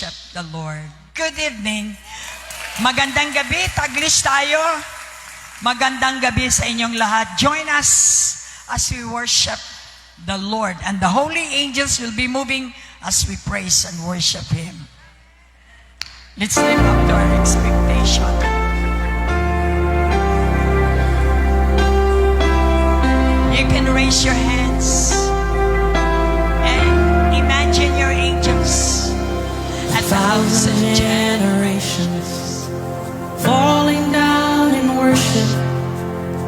worship the Lord. Good evening. Magandang gabi. Taglish tayo. Magandang gabi sa inyong lahat. Join us as we worship the Lord. And the holy angels will be moving as we praise and worship Him. Let's live up to our expectation. You can raise your hands and imagine your angels. 1,000 generations falling down in worship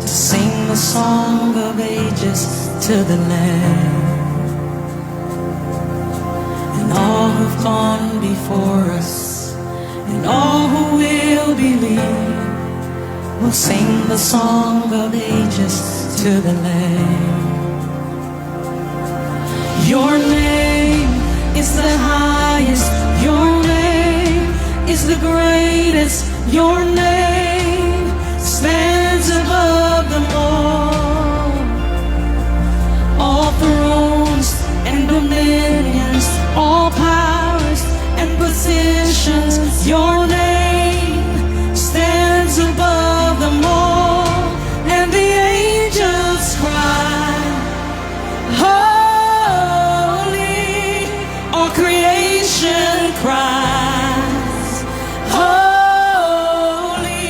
to sing the song of ages to the Lamb. And all who've gone before us and all who will believe will sing the song of ages to the Lamb. Your name is the highest. Your name is the greatest. Your name stands above them all. All thrones and dominions, all powers and positions. Your name stands above them all. And the angels cry, holy. All creation cries, holy.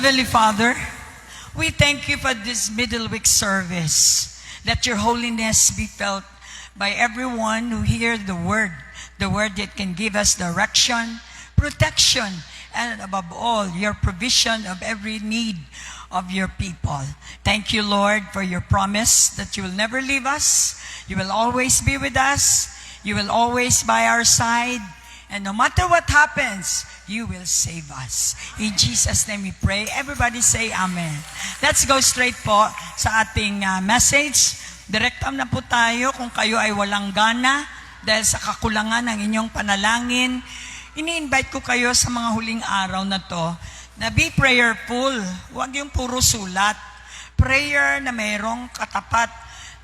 Heavenly Father, we thank you for this middle week service. Let your holiness be felt by everyone who hear the word that can give us direction, protection, and above all, your provision of every need of your people. Thank you, Lord, for your promise that you will never leave us. You will always be with us. You will always by our side. And no matter what happens, you will save us. In Jesus' name we pray. Everybody say Amen. Let's go straight po sa ating message. Direktam na po tayo kung kayo ay walang gana dahil sa kakulangan ng inyong panalangin. Ini-invite ko kayo sa mga huling araw na to na be prayerful. Huwag yung puro sulat. Prayer na mayroong katapat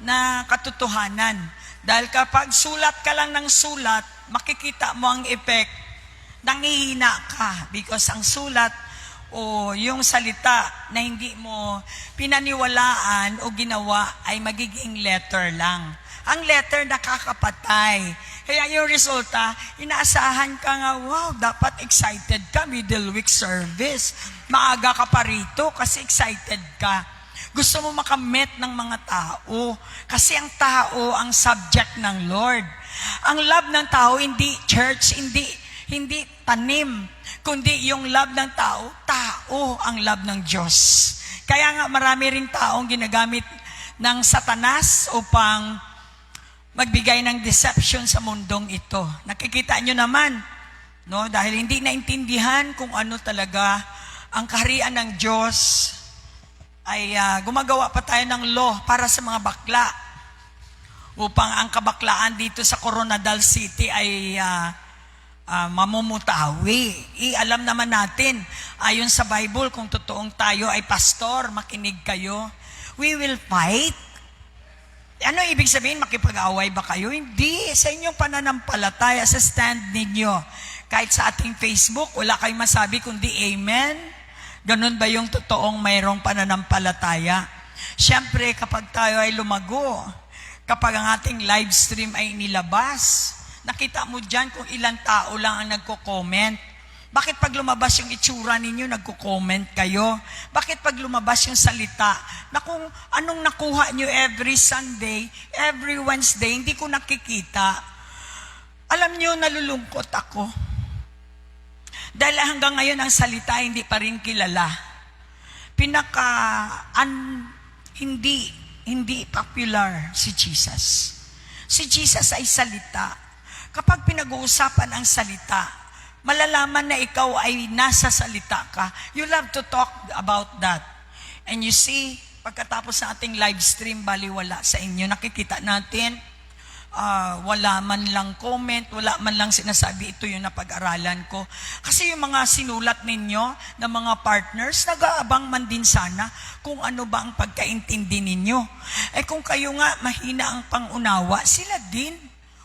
na katotohanan. Dahil kapag sulat ka lang ng sulat, makikita mo ang effect, nangihina ka because ang sulat o yung salita na hindi mo pinaniwalaan o ginawa ay magiging letter lang. Ang letter nakakapatay. Kaya yung resulta, inaasahan ka nga, wow, dapat excited ka, middle week service. Maaga ka pa rito kasi excited ka. Gusto mo makamit ng mga tao. Kasi ang tao ang subject ng Lord. Ang love ng tao, hindi church, hindi tanim, kundi yung love ng tao, tao ang love ng Diyos. Kaya nga marami ring taong ginagamit ng Satanas upang magbigay ng deception sa mundong ito. Nakikita nyo naman, no? Dahil hindi naintindihan kung ano talaga ang kaharian ng Diyos, ay gumagawa pa tayo ng law para sa mga bakla upang ang kabaklaan dito sa Coronadal City ay mamumutawi. Alam naman natin, ayon sa Bible, kung totoong tayo ay pastor, makinig kayo, we will fight. Ano ibig sabihin? Makipag-away ba kayo? Hindi. Sa inyong pananampalataya, sa stand ninyo. Kahit sa ating Facebook, wala kayong masabi kundi amen. Ganun ba yung totoong mayroong pananampalataya? Siyempre, kapag tayo ay lumago, kapag ang ating live stream ay inilabas, nakita mo dyan kung ilang tao lang ang nagko-comment. Bakit pag lumabas yung itsura ninyo, nagko-comment kayo? Bakit pag lumabas yung salita, na kung anong nakuha nyo every Sunday, every Wednesday, hindi ko nakikita. Alam nyo, nalulungkot ako. Dahil hanggang ngayon ang salita hindi pa rin kilala. Hindi popular si Jesus. Si Jesus ay salita. Kapag pinag-uusapan ang salita, malalaman na ikaw ay nasa salita ka. You love to talk about that. And you see, pagkatapos ng ating live stream, baliwala sa inyo, nakikita natin, wala man lang comment, wala man lang sinasabi, ito yung napag-aralan ko. Kasi yung mga sinulat ninyo na mga partners, nag-aabang man din sana kung ano ba ang pagkaintindi ninyo. Kung kayo nga mahina ang pangunawa, sila din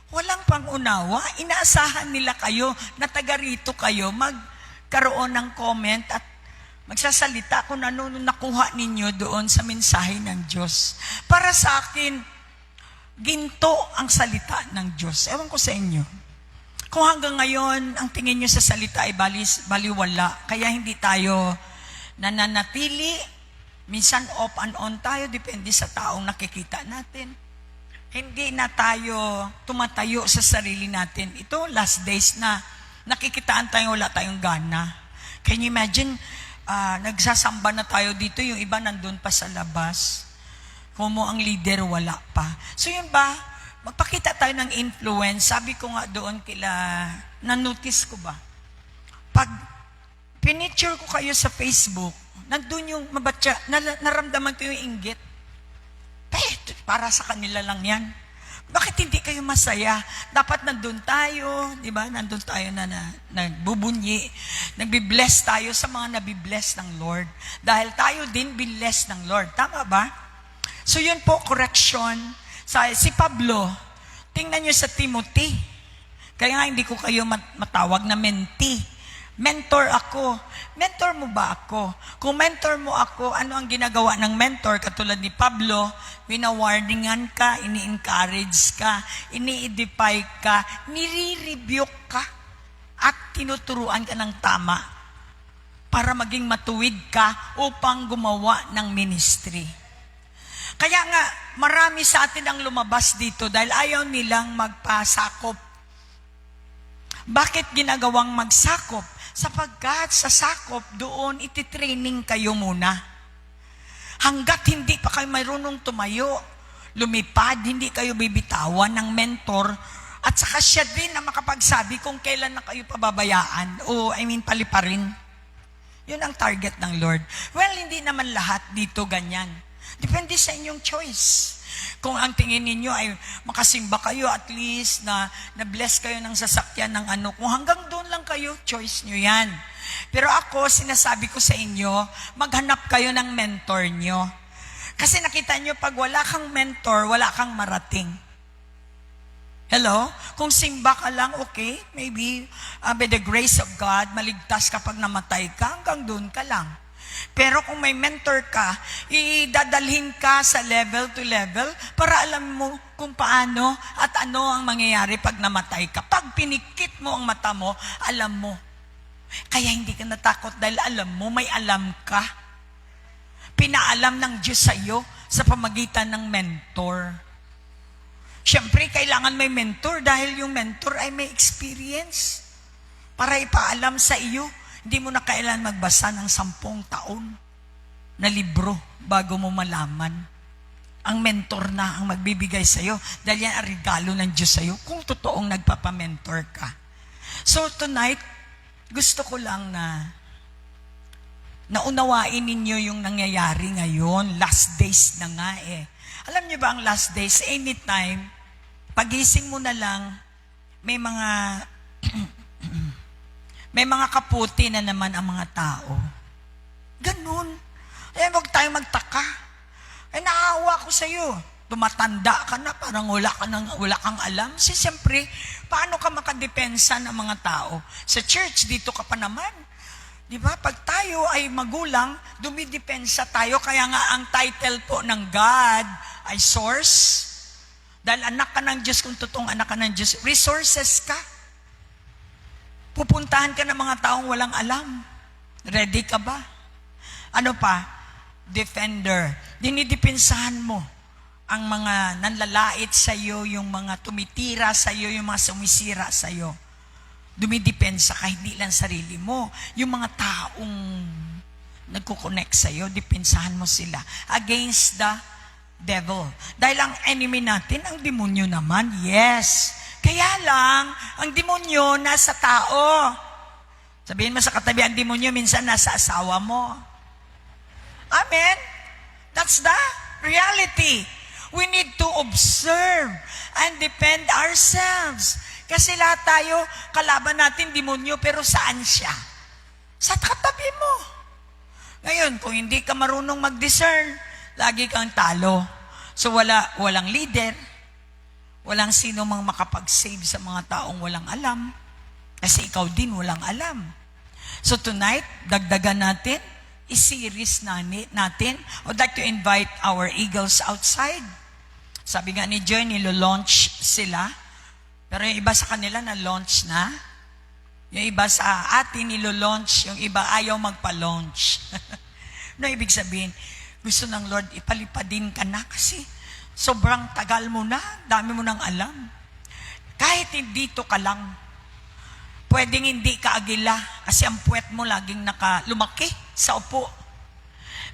walang pangunawa. Inaasahan nila kayo na taga rito kayo magkaroon ng comment at magsasalita kung ano nakuha ninyo doon sa mensahe ng Diyos. Para sa akin, ginto ang salita ng Diyos. Ewan ko sa inyo. Kung hanggang ngayon, ang tingin nyo sa salita ay baliwala, kaya hindi tayo nananatili, minsan off and on tayo, depende sa taong nakikita natin. Hindi na tayo tumatayo sa sarili natin. Ito, last days na, nakikitaan tayo, wala tayong gana. Can you imagine, nagsasamba na tayo dito, yung iba nandun pa sa labas. Kung mo ang leader, wala pa. So yun ba, magpakita tayo ng influence. Sabi ko nga doon na-notice ko ba? Pag pinicture ko kayo sa Facebook, nandun yung mabatya, naramdaman ko yung inggit. Para sa kanila lang yan. Bakit hindi kayo masaya? Dapat nandun tayo, di ba? Nandun tayo na nagbubunyi. Nagbibless tayo sa mga nabibless ng Lord. Dahil tayo din binless ng Lord. Tama ba? So yun po, correction. Si Pablo, tingnan nyo sa Timothy. Kaya nga hindi ko kayo matawag na mentee. Mentor ako. Mentor mo ba ako? Kung mentor mo ako, ano ang ginagawa ng mentor? Katulad ni Pablo, wina-warningan ka, ini-encourage ka, ini-edify ka, nire-rebuke ka, at tinuturuan ka ng tama. para maging matuwid ka upang gumawa ng ministry. Kaya nga, marami sa atin ang lumabas dito dahil ayaw nilang magpasakop. Bakit ginagawang magsakop? Sapagkat sa sakop, doon ititraining kayo muna. Hanggat hindi pa kayo marunong tumayo, lumipad, hindi kayo bibitawan ng mentor, at saka siya din na makapagsabi kung kailan na kayo pababayaan o paliparin. Yun ang target ng Lord. Well, hindi naman lahat dito ganyan. Depende sa inyong choice. Kung ang tingin ninyo ay makasimba kayo, at least na bless kayo ng sasakyan ng ano, kung hanggang doon lang kayo, choice nyo yan. Pero ako, sinasabi ko sa inyo, maghanap kayo ng mentor nyo. Kasi nakita nyo, pag wala kang mentor, wala kang marating. Hello? Kung simba ka lang, okay, maybe by the grace of God, maligtas kapag namatay ka, hanggang doon ka lang. Pero kung may mentor ka, idadalhin ka sa level to level para alam mo kung paano at ano ang mangyayari pag namatay ka. Pag pinikit mo ang mata mo, alam mo. Kaya hindi ka natakot dahil alam mo, may alam ka. Pinaalam ng Diyos sa iyo sa pamagitan ng mentor. Siyempre, kailangan may mentor dahil yung mentor ay may experience para ipaalam sa iyo. Hindi mo na kailangan magbasa ng 10 taon na libro bago mo malaman. Ang mentor na ang magbibigay sa iyo dahil yan ang regalo ng Diyos sa iyo kung totoong nagpapamentor ka. So tonight, gusto ko lang na naunawain ninyo yung nangyayari ngayon. Last days na nga eh. Alam niyo ba ang last days? Anytime, pagising mo na lang, may mga kaputi na naman ang mga tao. Ganun. Eh, huwag tayong magtaka. Eh, naawa ko sa iyo. Tumatanda ka na, parang wala kang alam. Siyempre, paano ka makadepensa ng mga tao? Sa church, dito ka pa naman. Di ba? Pag tayo ay magulang, dumidepensa tayo. Kaya nga ang title po ng God ay source. Dahil anak ka ng Diyos, kung totoong anak ka ng Diyos, resources ka. Pupuntahan ka ng mga taong walang alam. Ready ka ba? Ano pa? Defender. Dinidepensahan mo ang mga nanlalait sa iyo, yung mga tumitira sa iyo, yung mga sumisira sa iyo. Dumidepensa ka, hindi lang sarili mo. Yung mga taong nagkukonect sa iyo, depensahan mo sila against the devil. Dahil ang enemy natin, ang demonyo naman, yes. Kaya lang, ang demonyo nasa tao. Sabihin mo sa katabi, ang demonyo minsan nasa asawa mo. Amen? That's the reality. We need to observe and defend ourselves. Kasi lahat tayo, kalaban natin demonyo, pero saan siya? Sa katabi mo. Ngayon, kung hindi ka marunong mag-discern, lagi kang talo. So walang leader, walang sino mang makapag-save sa mga taong walang alam. Kasi ikaw din walang alam. So tonight, dagdagan natin, i-series natin. I'd like to invite our eagles outside. Sabi nga ni Joy, nilo-launch sila. Pero yung iba sa kanila na-launch na. Yung iba sa atin, nilo-launch. Yung iba ayaw magpa-launch. No, ibig sabihin, gusto ng Lord, ipalipadin ka na kasi sobrang tagal mo na, dami mo nang alam. Kahit dito ka lang, pwedeng hindi ka agila kasi ang puwet mo laging lumaki sa upo.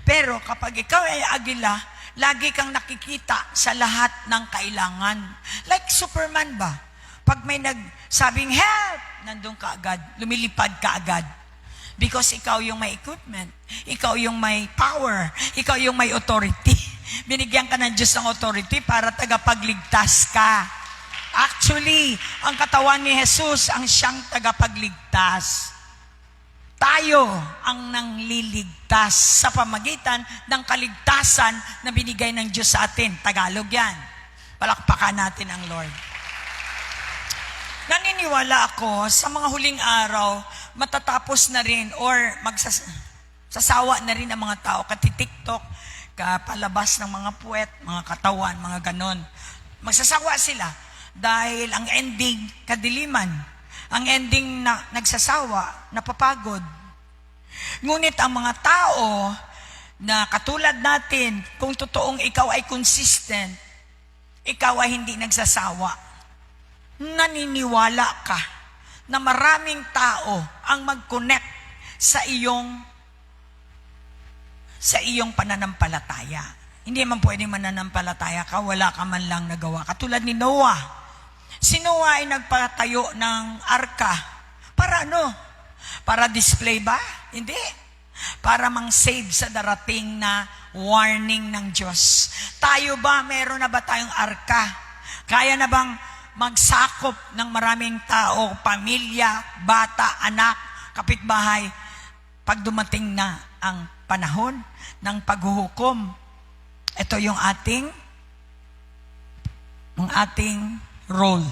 Pero kapag ikaw ay agila, lagi kang nakikita sa lahat ng kailangan. Like Superman ba? Pag may nagsabing help, nandun ka agad, lumilipad ka agad. Because ikaw yung may equipment, ikaw yung may power, ikaw yung may authority. Binigyan ka ng Diyos ng authority para tagapagligtas ka. Actually, ang katawan ni Jesus ang siyang tagapagligtas. Tayo ang nangliligtas sa pamagitan ng kaligtasan na binigay ng Diyos sa atin. Tagalog yan. Palakpakan natin ang Lord. Naniniwala ako sa mga huling araw, matatapos na rin or sasawa na rin ang mga tao, kati-TikTok, kapalabas ng mga puwet, mga katawan, mga ganon. Magsasawa sila dahil ang ending, kadiliman. Ang ending na nagsasawa, napapagod. Ngunit ang mga tao na katulad natin, kung totoong ikaw ay consistent, ikaw ay hindi nagsasawa, naniniwala ka na maraming tao ang mag-connect sa iyong pananampalataya. Hindi man pwedeng mananampalataya ka, wala ka man lang nagawa. Katulad ni Noah. Si Noah ay nagpatayo ng arka. Para ano? Para display ba? Hindi. Para mang-save sa darating na warning ng Diyos. Tayo ba, meron na ba tayong arka? Kaya na bang magsakop ng maraming tao, pamilya, bata, anak, kapitbahay, pag dumating na ang panahon ng paghuhukom? Ito yung ating role.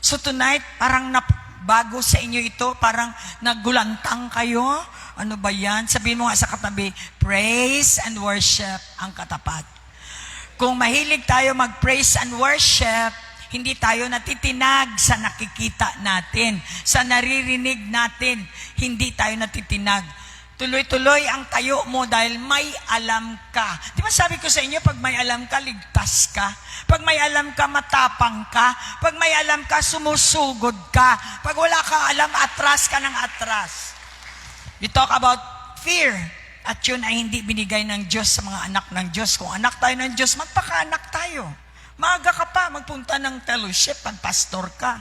So tonight, parang bago sa inyo ito, parang nagulantang kayo. Ano ba yan? Sabihin mo nga sa katabi, praise and worship ang katapat. Kung mahilig tayo mag-praise and worship, hindi tayo natitinag sa nakikita natin, sa naririnig natin, hindi tayo natitinag. Tuloy-tuloy ang tayo mo dahil may alam ka. Di ba sabi ko sa inyo, pag may alam ka, ligtas ka. Pag may alam ka, matapang ka. Pag may alam ka, sumusugod ka. Pag wala ka alam, atras ka ng atras. You talk about fear. At yun ay hindi binigay ng Diyos sa mga anak ng Diyos. Kung anak tayo ng Diyos, magpaka-anak tayo. Maaga ka pa, magpunta ng fellowship, pag pastor ka.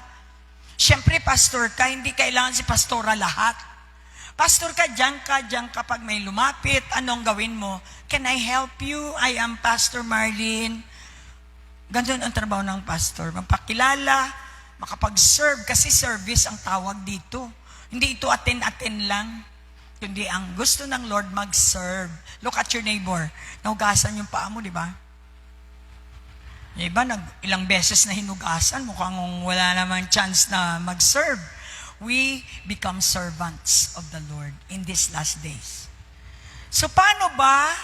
Siyempre, pastor ka, hindi kailangan si pastora lahat. Pastor ka, diyan ka pag may lumapit, anong gawin mo? Can I help you? I am Pastor Marlene. Ganun ang trabaho ng pastor. Magpakilala, makapag-serve, kasi service ang tawag dito. Hindi ito atin-atin lang. Kundi ang gusto ng Lord mag-serve. Look at your neighbor. Nahugasan yung paa mo, di ba? Yung iba, ilang beses na hinugasan, mukhang wala namang chance na mag-serve. We become servants of the Lord in these last days. So paano ba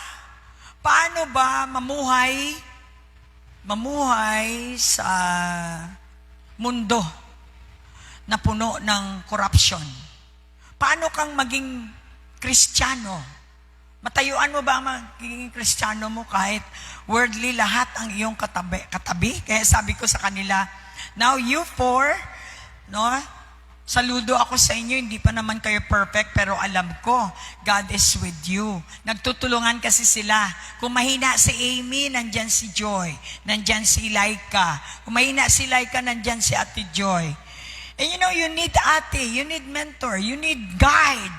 mamuhay sa mundo na puno ng corruption? Paano kang maging Kristiyano? Matayuan mo ba ang magiging Kristiyano mo kahit worldly lahat ang iyong katabi? Kaya sabi ko sa kanila, now you four, saludo ako sa inyo, hindi pa naman kayo perfect, pero alam ko, God is with you. Nagtutulungan kasi sila. Kung mahina si Amy, nandyan si Joy. Nandyan si Laika. Kung mahina si Laika, nandyan si Ate Joy. And you need ate, you need mentor, you need guide.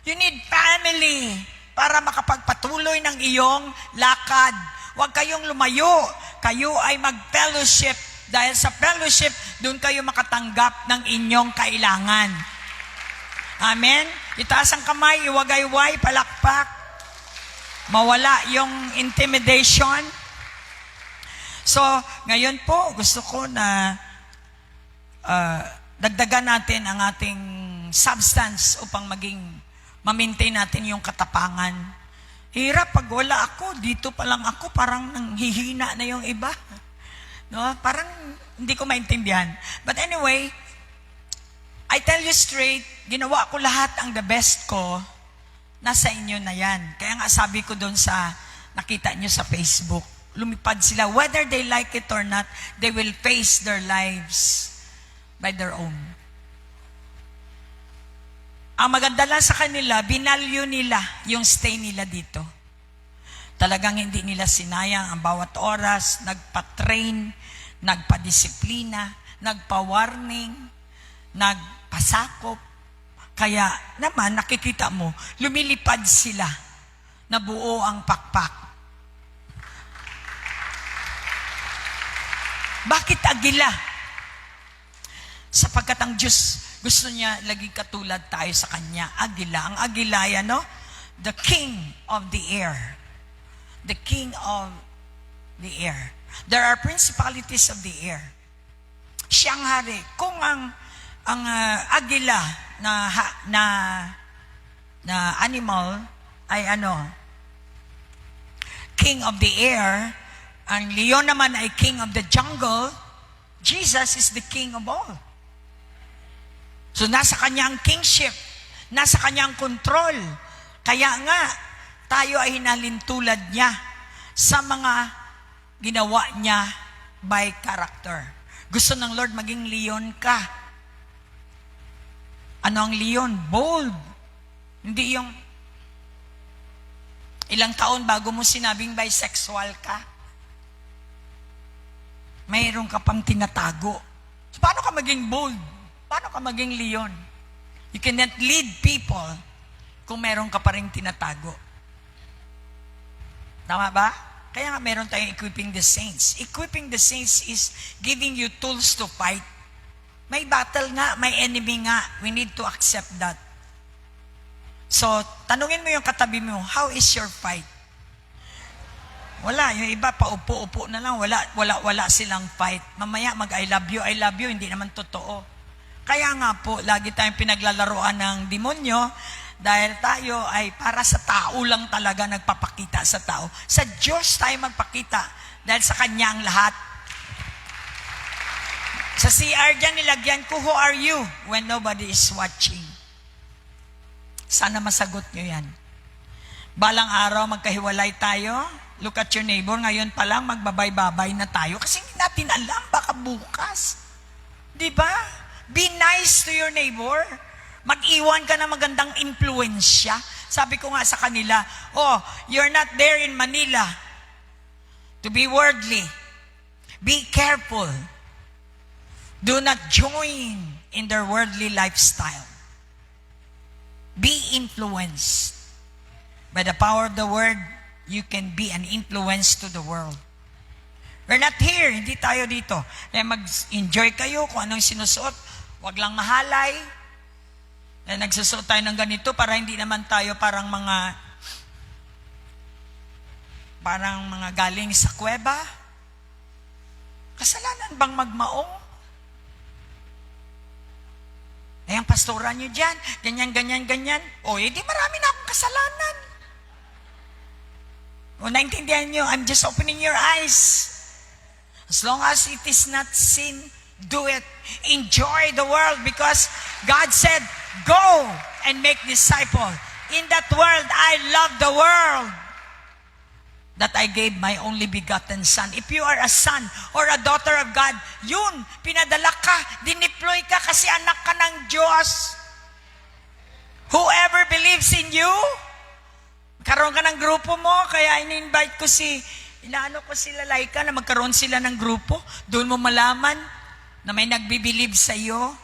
You need family para makapagpatuloy ng iyong lakad. Huwag kayong lumayo. Kayo ay mag-fellowship. Dahil sa fellowship, doon kayo makatanggap ng inyong kailangan. Amen? Itaas ang kamay, iwagayway, palakpak. Mawala yung intimidation. So, ngayon po, gusto ko na dagdagan natin ang ating substance upang ma-maintain natin yung katapangan. Hirap pag wala ako, dito pa lang ako, parang nanghihina na yung iba. Parang hindi ko maintindihan. But anyway, I tell you straight, ginawa ko lahat ang the best ko, nasa inyo na yan. Kaya nga sabi ko doon sa nakita nyo sa Facebook, lumipad sila. Whether they like it or not, they will face their lives by their own. Ang maganda lang sa kanila, binalyo nila yung stay nila dito. Talagang hindi nila sinayang ang bawat oras, nagpa-train, nagpa-disiplina, nagpa-warning, nagpasakop. Kaya naman, nakikita mo, lumilipad sila na buo ang pakpak. Bakit agila? Sapagkat ang Diyos gusto niya laging katulad tayo sa Kanya. Agila. Ang agila, the king of the air. The king of the air. There are principalities of the air. Siyang hari. Kung ang agila na animal ay king of the air, ang leon naman ay king of the jungle, Jesus is the king of all. So nasa kanya ang kingship, Nasa kanya ang kontrol. Kaya nga, tayo ay hinalintulad niya sa mga ginawa niya by character. Gusto ng Lord maging leon ka. Ano ang leon? Bold. Hindi yung ilang taon bago mo sinabing bisexual ka. Mayroon ka pang tinatago. So, paano ka maging bold? Paano ka maging leon? You cannot lead people kung meron ka pa rin tinatago. Tama ba? Kaya nga meron tayong equipping the saints. Equipping the saints is giving you tools to fight. May battle nga, may enemy nga. We need to accept that. So, tanungin mo yung katabi mo, how is your fight? Wala, yung iba paupo-upo na lang, wala silang fight. Mamaya I love you, hindi naman totoo. Kaya nga po, lagi tayong pinaglalaroan ng demonyo dahil tayo ay para sa tao lang talaga nagpapakita sa tao. Sa Diyos tayo magpakita dahil sa Kanya ang lahat. Sa CR dyan, nilagyan ko, who are you? When nobody is watching. Sana masagot nyo yan. Balang araw, magkahiwalay tayo. Look at your neighbor. Ngayon pa lang, magbabay-babay na tayo. Kasi hindi natin alam, baka bukas. Diba? Be nice to your neighbor. Mag-iwan ka ng magandang impluensya. Sabi ko nga sa kanila, you're not there in Manila to be worldly. Be careful. Do not join in their worldly lifestyle. Be influenced. By the power of the word, you can be an influence to the world. We're not here. Hindi tayo dito. Kaya mag-enjoy kayo kung anong sinusuot. Huwag lang mahalay. Nagsusuot tayo ng ganito para hindi naman tayo parang mga galing sa kuweba. Kasalanan bang magmaong? Ay, ang pastoran nyo dyan, ganyan. Di marami na akong kasalanan. Naintindihan nyo, I'm just opening your eyes. As long as it is not sin, do it. Enjoy the world because God said, go and make disciples. In that world, I love the world that I gave my only begotten Son. If you are a son or a daughter of God, yun, pinadala ka, dineploy ka kasi anak ka ng Diyos. Whoever believes in you, karoon ka ng grupo mo, kaya ini-invite ko inaano ko sila Laika na magkaroon sila ng grupo. Doon mo malaman na may nagbibilieve sa iyo.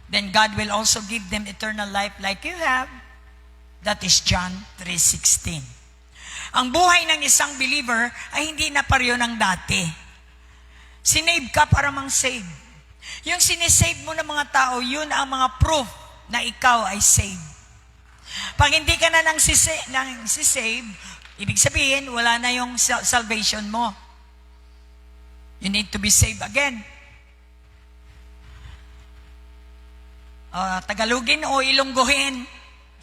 Then God will also give them eternal life like you have. That is John 3:16. Ang buhay ng isang believer ay hindi na pareho ng dati. Sinave ka para mang-save. Yung sinisave mo ng mga tao, yun ang mga proof na ikaw ay saved. Pag hindi ka na nang sisave, ibig sabihin, wala na yung salvation mo. You need to be saved again. Tagalogin o Ilonggohin.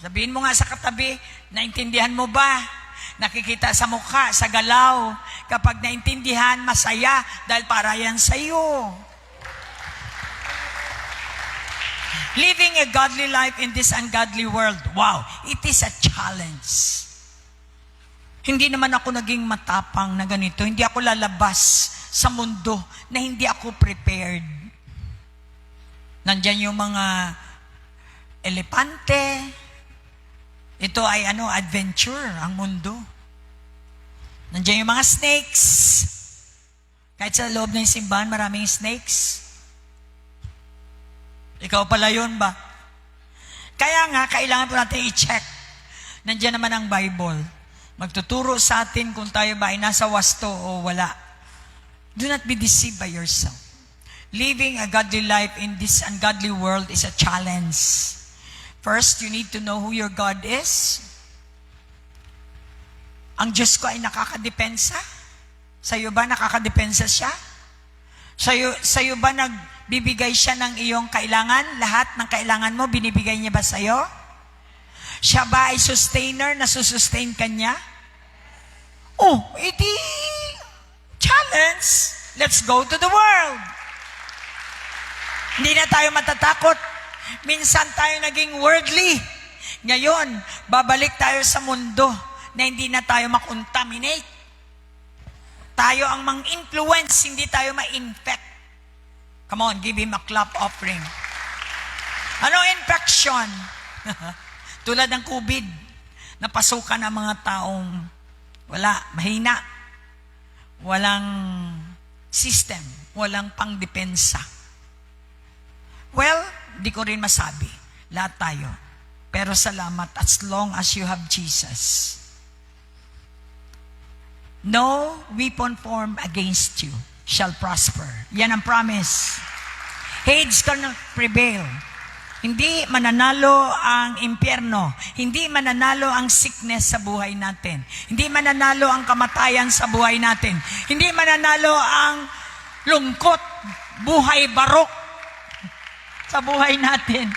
Sabihin mo nga sa katabi, naintindihan mo ba? Nakikita sa mukha, sa galaw. Kapag naintindihan, masaya dahil para yan sa iyo. Living a godly life in this ungodly world. Wow, it is a challenge. Hindi naman ako naging matapang na ganito. Hindi ako lalabas sa mundo na hindi ako prepared. Nandyan yung mga elepante. Ito ay adventure, ang mundo. Nandiyan yung mga snakes. Kahit sa loob ng simbahan, maraming snakes. Ikaw pala yun ba? Kaya nga, kailangan po natin i-check. Nandiyan naman ang Bible. Magtuturo sa atin kung tayo ba ay nasa wasto o wala. Do not be deceived by yourself. Living a godly life in this ungodly world is a challenge. First, you need to know who your God is. Ang Diyos ko ay nakakadepensa? Sa'yo ba nakakadepensa siya? Sa'yo ba nagbibigay siya ng iyong kailangan? Lahat ng kailangan mo, binibigay niya ba sa'yo? Siya ba ay sustainer na susustain ka niya? Edi challenge. Let's go to the world. Hindi na tayo matatakot. Minsan tayo naging worldly. Ngayon, babalik tayo sa mundo na hindi na tayo makontaminate. Tayo ang mang-influence, hindi tayo ma-infect. Come on, give him a clap offering. Anong infection? Tulad ng COVID, napasukan ang mga taong mahina, walang system, walang pangdepensa. Well, di ko rin masabi. Lahat tayo. Pero salamat, as long as you have Jesus. No weapon formed against you shall prosper. Yan ang promise. Hades cannot prevail. Hindi mananalo ang impyerno. Hindi mananalo ang sickness sa buhay natin. Hindi mananalo ang kamatayan sa buhay natin. Hindi mananalo ang lungkot, buhay barok sa buhay natin.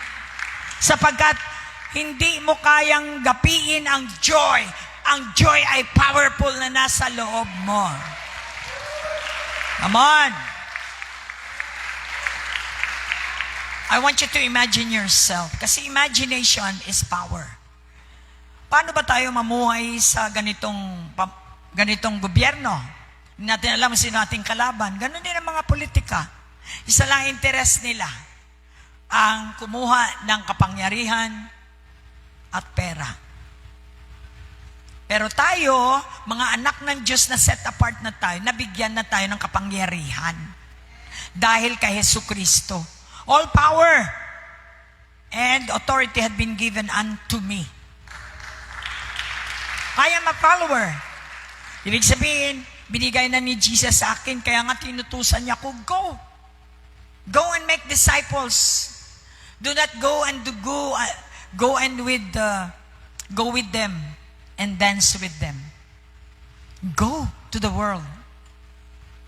Sapagkat hindi mo kayang gapiin ang joy. Ang joy ay powerful na nasa loob mo. Come on. I want you to imagine yourself. Kasi imagination is power. Paano ba tayo mamuhay sa ganitong gobyerno? Hindi natin alam sino ating kalaban. Ganon din ang mga politika. Isa lang interest nila. Ang kumuha ng kapangyarihan at pera. Pero tayo, mga anak ng Diyos na set apart na tayo, nabigyan na tayo ng kapangyarihan. Dahil kay Jesucristo. All power and authority had been given unto me. I am a follower. Ibig sabihin, binigay na ni Jesus sa akin, kaya nga tinutusan niya ko, go. Go and make disciples. Do not go and go with them and dance with them. Go to the world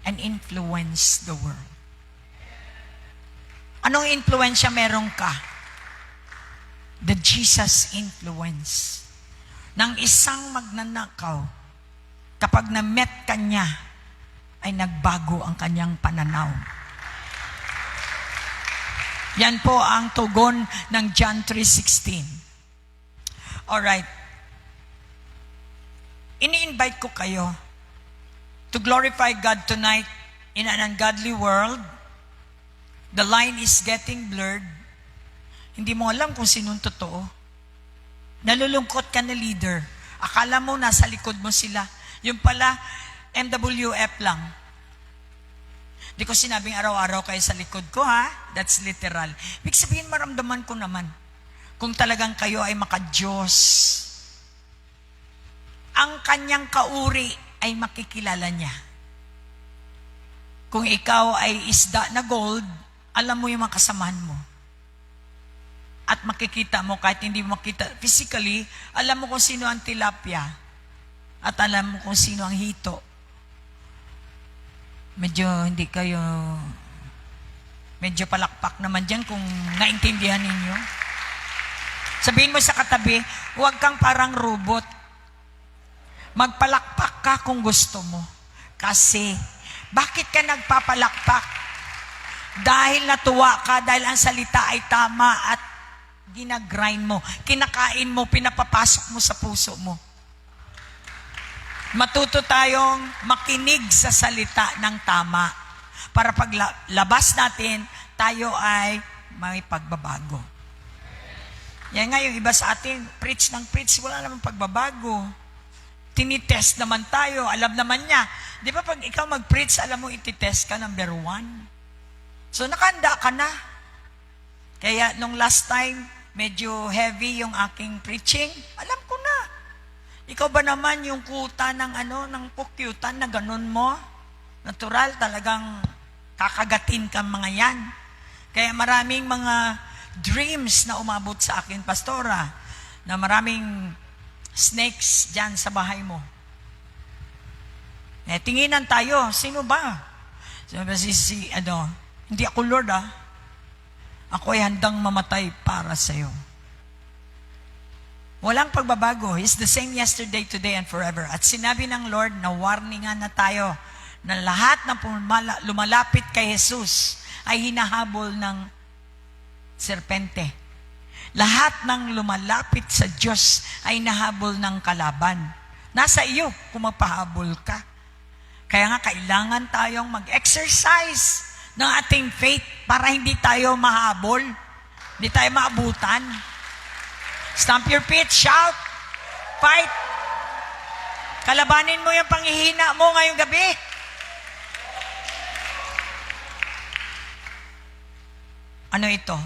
and influence the world. Anong influensya meron ka? The Jesus influence. Nang isang magnanakaw, kapag na-met ka niya, ay nagbago ang kanyang pananaw. Yan po ang tugon ng John 3:16. Alright. Ini-invite ko kayo to glorify God tonight in an ungodly world. The line is getting blurred. Hindi mo alam kung sinong totoo. Nalulungkot ka na leader. Akala mo nasa likod mo sila. Yung pala, MWF lang. Di ko sinabing araw-araw kayo sa likod ko, ha? That's literal. Ibig sabihin, maramdaman ko naman. Kung talagang kayo ay maka-Diyos, ang kanyang kauri ay makikilala niya. Kung ikaw ay isda na gold, alam mo yung mga kasamahan mo. At makikita mo, kahit hindi mo makita physically, alam mo kung sino ang tilapia. At alam mo kung sino ang hito. Medyo palakpak naman dyan kung naintindihan ninyo. Sabihin mo sa katabi, huwag kang parang robot. Magpalakpak ka kung gusto mo. Kasi, bakit ka nagpapalakpak? Dahil natuwa ka, dahil ang salita ay tama at ginagrind mo, kinakain mo, pinapapasok mo sa puso mo. Matuto tayong makinig sa salita ng tama para paglabas natin, tayo ay may pagbabago. Yan nga yung iba sa atin, preach ng preach, wala namang pagbabago. Tinitest naman tayo, alam naman niya. Di ba pag ikaw mag-preach, alam mo ititest ka, number 1. So nakahanda ka na. Kaya nung last time, medyo heavy yung aking preaching, alam ko na. Ikaw ba naman yung kuta ng pukyutan na ganun mo? Natural, talagang kakagatin ka mga yan. Kaya maraming mga dreams na umabot sa akin, pastora, na maraming snakes dyan sa bahay mo. Tinginan tayo, sino ba? Hindi ako Lord, Ako ay handang mamatay para sa'yo. Walang pagbabago. He's the same yesterday, today, and forever. At sinabi ng Lord na warningan na tayo na lahat na lumalapit kay Jesus ay hinahabol ng serpente. Lahat ng lumalapit sa Diyos ay nahabol ng kalaban. Nasa iyo kung magpahabol ka. Kaya nga kailangan tayong mag-exercise ng ating faith para hindi tayo mahabol. Hindi tayo maabutan. Stamp your feet, shout, fight. Kalabanin mo yung panghihina mo ngayong gabi. Ano ito?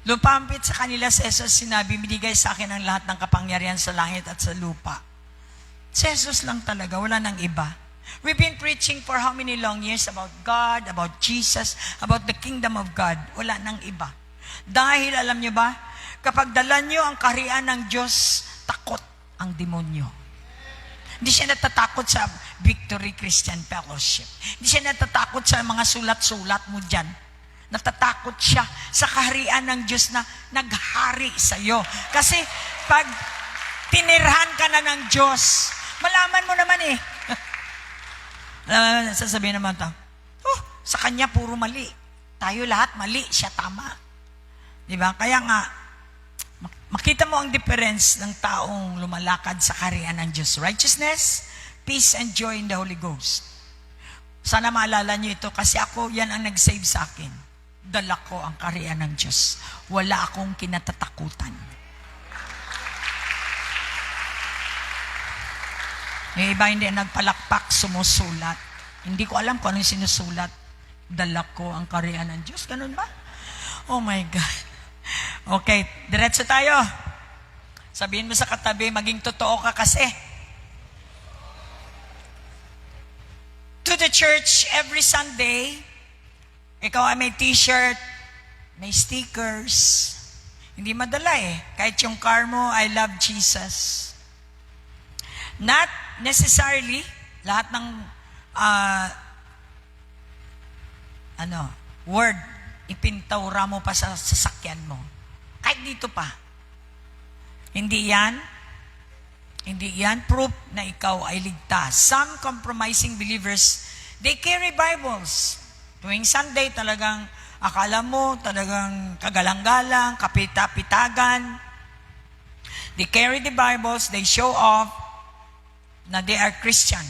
Lupampit sa kanila sa Jesus, sinabi, binigay sa akin ang lahat ng kapangyarihan sa langit at sa lupa. Si Jesus lang talaga, wala nang iba. We've been preaching for how many long years about God, about Jesus, about the kingdom of God. Wala nang iba. Dahil, alam nyo ba, kapag dala nyo ang kaharian ng Diyos, takot ang demonyo. Hindi siya natatakot sa Victory Christian Fellowship. Hindi siya natatakot sa mga sulat-sulat mo dyan. Natatakot siya sa kaharian ng Diyos na naghari sa iyo. Kasi pag tinirhan ka na ng Diyos, malaman mo naman eh. Sasabihin naman ito, sa kanya puro mali. Tayo lahat mali, siya tama. Diba? Kaya nga, makita mo ang difference ng taong lumalakad sa kaharian ng Diyos. Righteousness, peace, and joy in the Holy Ghost. Sana maalala niyo ito kasi ako, yan ang nag-save sa akin. Dala ko ang kaharian ng Diyos. Wala akong kinatatakutan. Yung iba hindi nagpalakpak, sumusulat. Hindi ko alam kung anong sinusulat. Dala ko ang kaharian ng Diyos. Ganun ba? Oh my God. Okay, diretso tayo. Sabihin mo sa katabi, maging totoo ka kasi. To the church every Sunday, ikaw ay may t-shirt, may stickers. Hindi madala eh. Kahit yung car mo, I love Jesus. Not necessarily, lahat ng word, ipintawra mo pa sa sasakyan mo. Kahit dito pa. Hindi yan proof na ikaw ay ligtas. Some compromising believers, they carry Bibles. Tuwing Sunday, talagang akala mo, talagang kagalang-galang, kapita-pitagan. They carry the Bibles, they show off na they are Christian.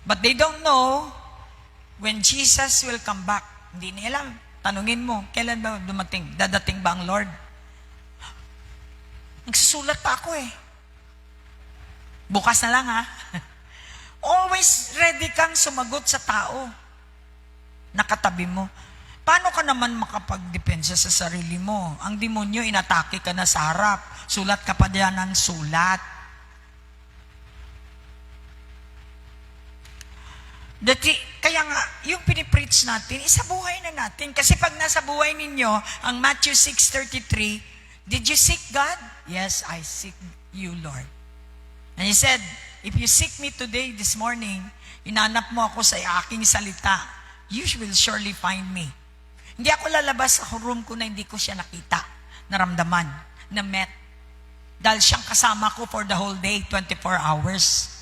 But they don't know when Jesus will come back. Hindi nila alam. Tanungin mo, kailan ba dumating? Dadating ba ang Lord? Nagsusulat pa ako eh. Bukas na lang ha. Always ready kang sumagot sa tao. Nakatabi mo. Paano ka naman makapagdepensa sa sarili mo? Ang demonyo, inatake ka na sa harap. Sulat ka pa diyan ng sulat. Kaya nga, yung pinipreach natin, isa buhay na natin. Kasi pag nasa buhay ninyo, ang Matthew 6:33, did you seek God? Yes, I seek you, Lord. And He said, if you seek me today, this morning, inanap mo ako sa aking salita, you will surely find me. Hindi ako lalabas sa room ko na hindi ko siya nakita, naramdaman, na met. Dahil siyang kasama ko for the whole day, 24 hours.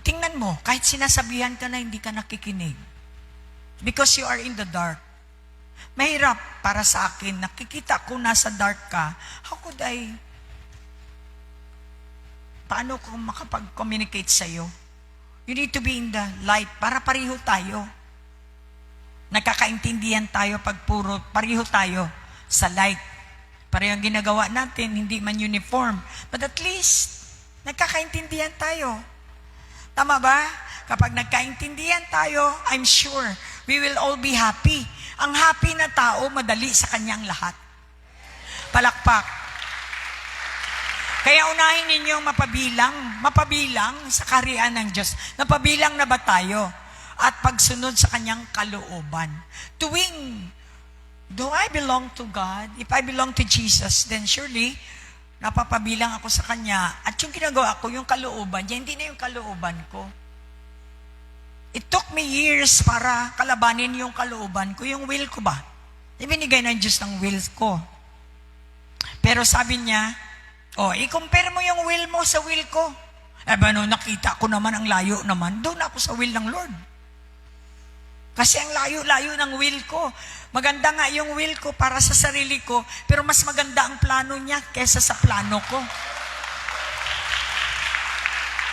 Tingnan mo, kahit sinasabihan ka na hindi ka nakikinig. Because you are in the dark. Mahirap para sa akin, nakikita ko nasa dark ka, how could I, paano ko makapag-communicate sa'yo? You need to be in the light para pareho tayo. Nagkakaintindihan tayo pag pareho tayo sa light. Pareho ang ginagawa natin, hindi man uniform. But at least, nagkakaintindihan tayo. Tama ba? Kapag nagkaintindihan tayo, I'm sure we will all be happy. Ang happy na tao, madali sa kanyang lahat. Palakpak. Kaya unahin ninyong mapabilang sa kaharian ng Diyos. Napabilang na ba tayo? At pagsunod sa kanyang kalooban. Tuwing, do I belong to God? If I belong to Jesus, then surely, napapabilang ako sa Kanya. At yung ginagawa ko, yung kalooban niya, hindi na yung kalooban ko. It took me years para kalabanin yung kalooban ko, yung will ko ba? Ibinigay ng Diyos ng will ko. Pero sabi niya, i-compare mo yung will mo sa will ko. Nakita ko naman ang layo naman, doon ako sa will ng Lord. Kasi ang layo-layo ng will ko. Maganda nga yung will ko para sa sarili ko, pero mas maganda ang plano niya kesa sa plano ko.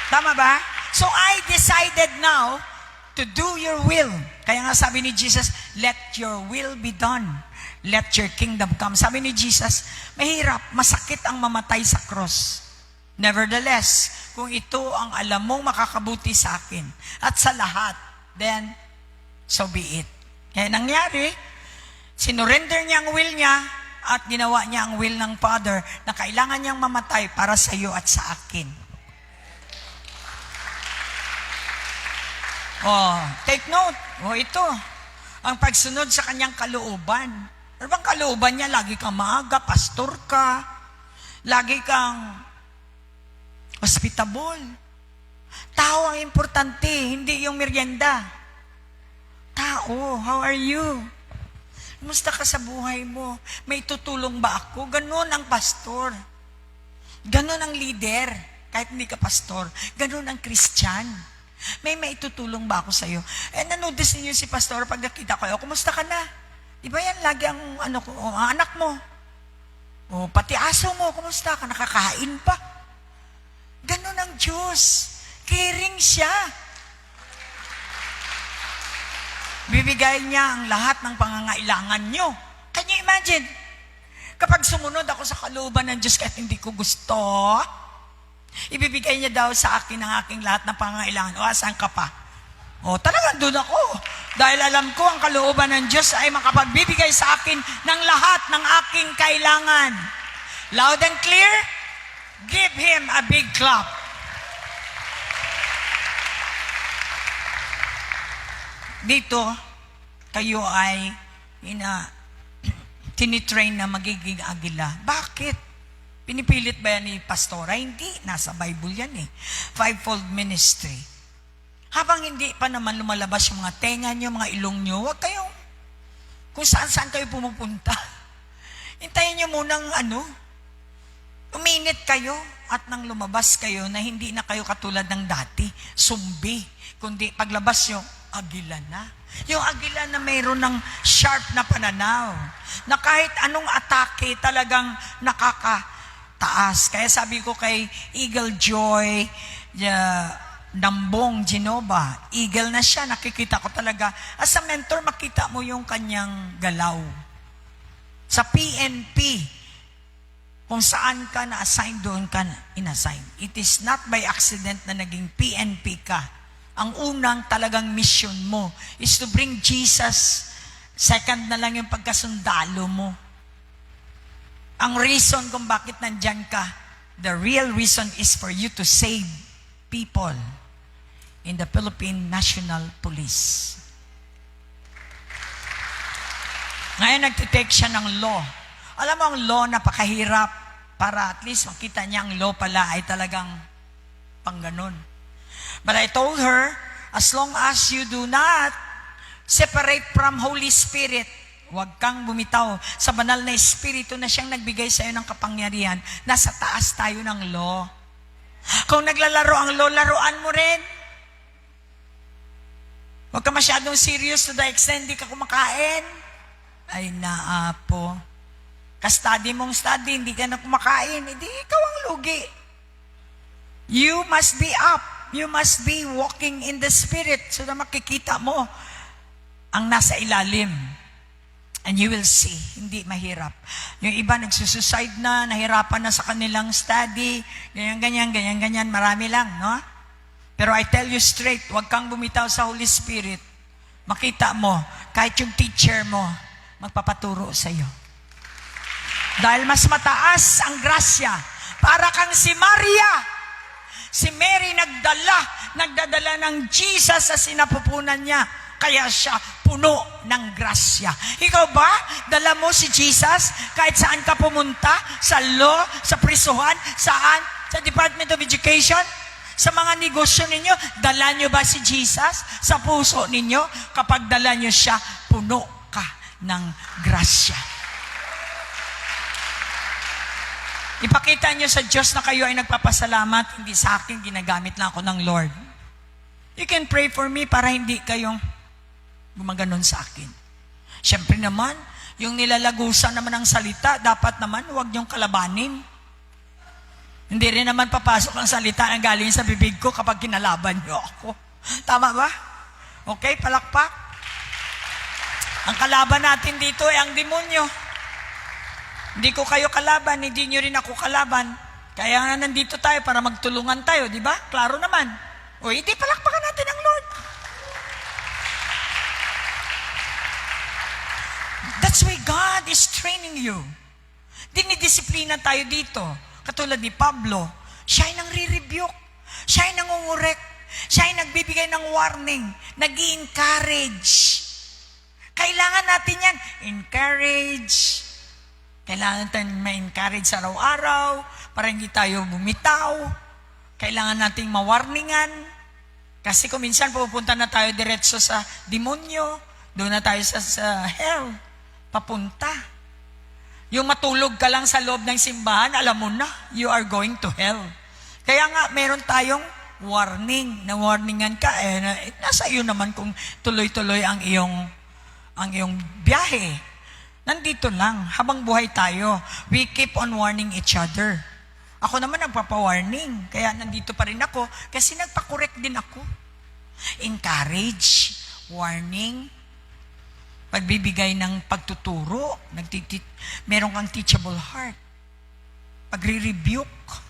Tama ba? So I decided now to do your will. Kaya nga sabi ni Jesus, let your will be done. Let your kingdom come. Sabi ni Jesus, mahirap, masakit ang mamatay sa cross. Nevertheless, kung ito ang alam mong makakabuti sa akin at sa lahat, then so be it. Kaya nangyari, sinurrender niya ang will niya at ginawa niya ang will ng Father na kailangan niyang mamatay para sa iyo at sa akin. Oh, take note. Oh, ito. Ang pagsunod sa kanyang kalooban. Ano bang kalooban niya? Lagi kang maaga, pastor ka. Lagi kang hospitable. Tao ang importante, hindi yung merienda. Tao, how are you? Kumusta ka sa buhay mo? May tutulong ba ako? Ganon ang pastor. Ganon ang leader, kahit hindi ka pastor. Ganon ang Christian. May maitutulong ba ako sa iyo? Nanonotice niyo si pastor pag nakita ko, kumusta ka na? Di ba yan lagi ang anak mo? O pati aso mo, kumusta ka? Nakakain pa? Ganon ang Diyos. Caring siya. Bibigay niya ang lahat ng pangangailangan nyo. Can you imagine? Kapag sumunod ako sa kalooban ng Diyos kahit hindi ko gusto, ibibigay niya daw sa akin ang aking lahat ng pangangailangan. O, asan ka pa? O, talagang doon ako. Dahil alam ko ang kalooban ng Diyos ay makapagbibigay sa akin ng lahat ng aking kailangan. Loud and clear, give Him a big clap. Dito, kayo ay tinitrain na magiging agila. Bakit? Pinipilit ba yan ni pastora? Hindi. Nasa Bible yan eh. Fivefold ministry. Habang hindi pa naman lumalabas yung mga tenga nyo, mga ilong nyo, huwag kayong, kung saan-saan kayo pumupunta. Hintayin nyo munang uminit kayo at nang lumabas kayo na hindi na kayo katulad ng dati, sumbi. Kundi paglabas nyo, agila na. Yung agila na mayroon ng sharp na pananaw. Na kahit anong atake talagang nakakataas. Kaya sabi ko kay Eagle Joy, Nambong Genova, eagle na siya, nakikita ko talaga. As a mentor, makita mo yung kanyang galaw. Sa PNP, kung saan ka na-assign, doon ka in-assign. It is not by accident na naging PNP ka. Ang unang talagang mission mo is to bring Jesus. Second na lang yung pagkasundalo mo. Ang reason kung bakit nandyan ka, the real reason is for you to save people in the Philippine National Police. Ngayon nagtitake siya ng law. Alam mo ang law napakahirap para at least makita niya ang law pala ay talagang pangganon. But I told her, as long as you do not separate from Holy Spirit, huwag kang bumitaw sa banal na Espiritu na siyang nagbigay sa iyo ng kapangyarihan. Nasa taas tayo ng law. Kung naglalaro ang law, laruan mo rin. Huwag ka masyadong serious to the extent hindi ka kumakain. Ay naapo. Ka-study mong study, hindi ka na kumakain. Hindi, ikaw ang lugi. You must be up. You must be walking in the Spirit so na makikita mo ang nasa ilalim. And you will see, hindi mahirap. Yung iba nagsusuicide na, nahirapan na sa kanilang study, ganyan, marami lang, no? Pero I tell you straight, huwag kang bumitaw sa Holy Spirit. Makita mo, kahit yung teacher mo, magpapaturo sa iyo. Dahil mas mataas ang grasya. Para kang si Maria. Si Mary nagdadala ng Jesus sa sinapupunan niya. Kaya siya puno ng grasya. Ikaw ba? Dala mo si Jesus kahit saan ka pumunta? Sa law, sa prisuhan, saan? Sa Department of Education? Sa mga negosyo ninyo, dala nyo ba si Jesus sa puso ninyo? Kapag dala nyo siya, puno ka ng grasya. Ipakita nyo sa Diyos na kayo ay nagpapasalamat, hindi sa akin, ginagamit lang ako ng Lord. You can pray for me para hindi kayong gumaganon sa akin. Siyempre naman, yung nilalagusan naman ng salita, dapat naman huwag niyong kalabanin. Hindi rin naman papasok ang salita ang galing sa bibig ko kapag kinalaban niyo ako. Tama ba? Okay, palakpak. Ang kalaban natin dito ay ang demonyo. Hindi ko kayo kalaban, hindi niyo rin ako kalaban. Kaya nga nandito tayo para magtulungan tayo, di ba? Klaro naman. O, hindi palakpakan natin ang Lord. That's why God is training you. Dinidisiplina tayo dito. Katulad ni Pablo, siya ay nang-re-rebuke. Siya ay nangungurek. Siya ay nagbibigay ng warning. Nag-i-encourage. Kailangan natin yan. Encourage. Kailangan natin ma-encourage sa araw-araw para hindi tayo bumitaw. Kailangan nating mawarningan. Kasi kung minsan pupunta na tayo diretso sa demonyo, doon na tayo sa hell. Papunta. Yung matulog ka lang sa loob ng simbahan, alam mo na, you are going to hell. Kaya nga, meron tayong warning. Na-warningan ka, nasa iyo naman kung tuloy-tuloy ang iyong biyahe. Nandito lang, habang buhay tayo, we keep on warning each other. Ako naman nagpapa-warning, kaya nandito pa rin ako, kasi nagpa-correct din ako. Encourage, warning, pagbibigay ng pagtuturo, meron kang teachable heart, pagre-rebuke.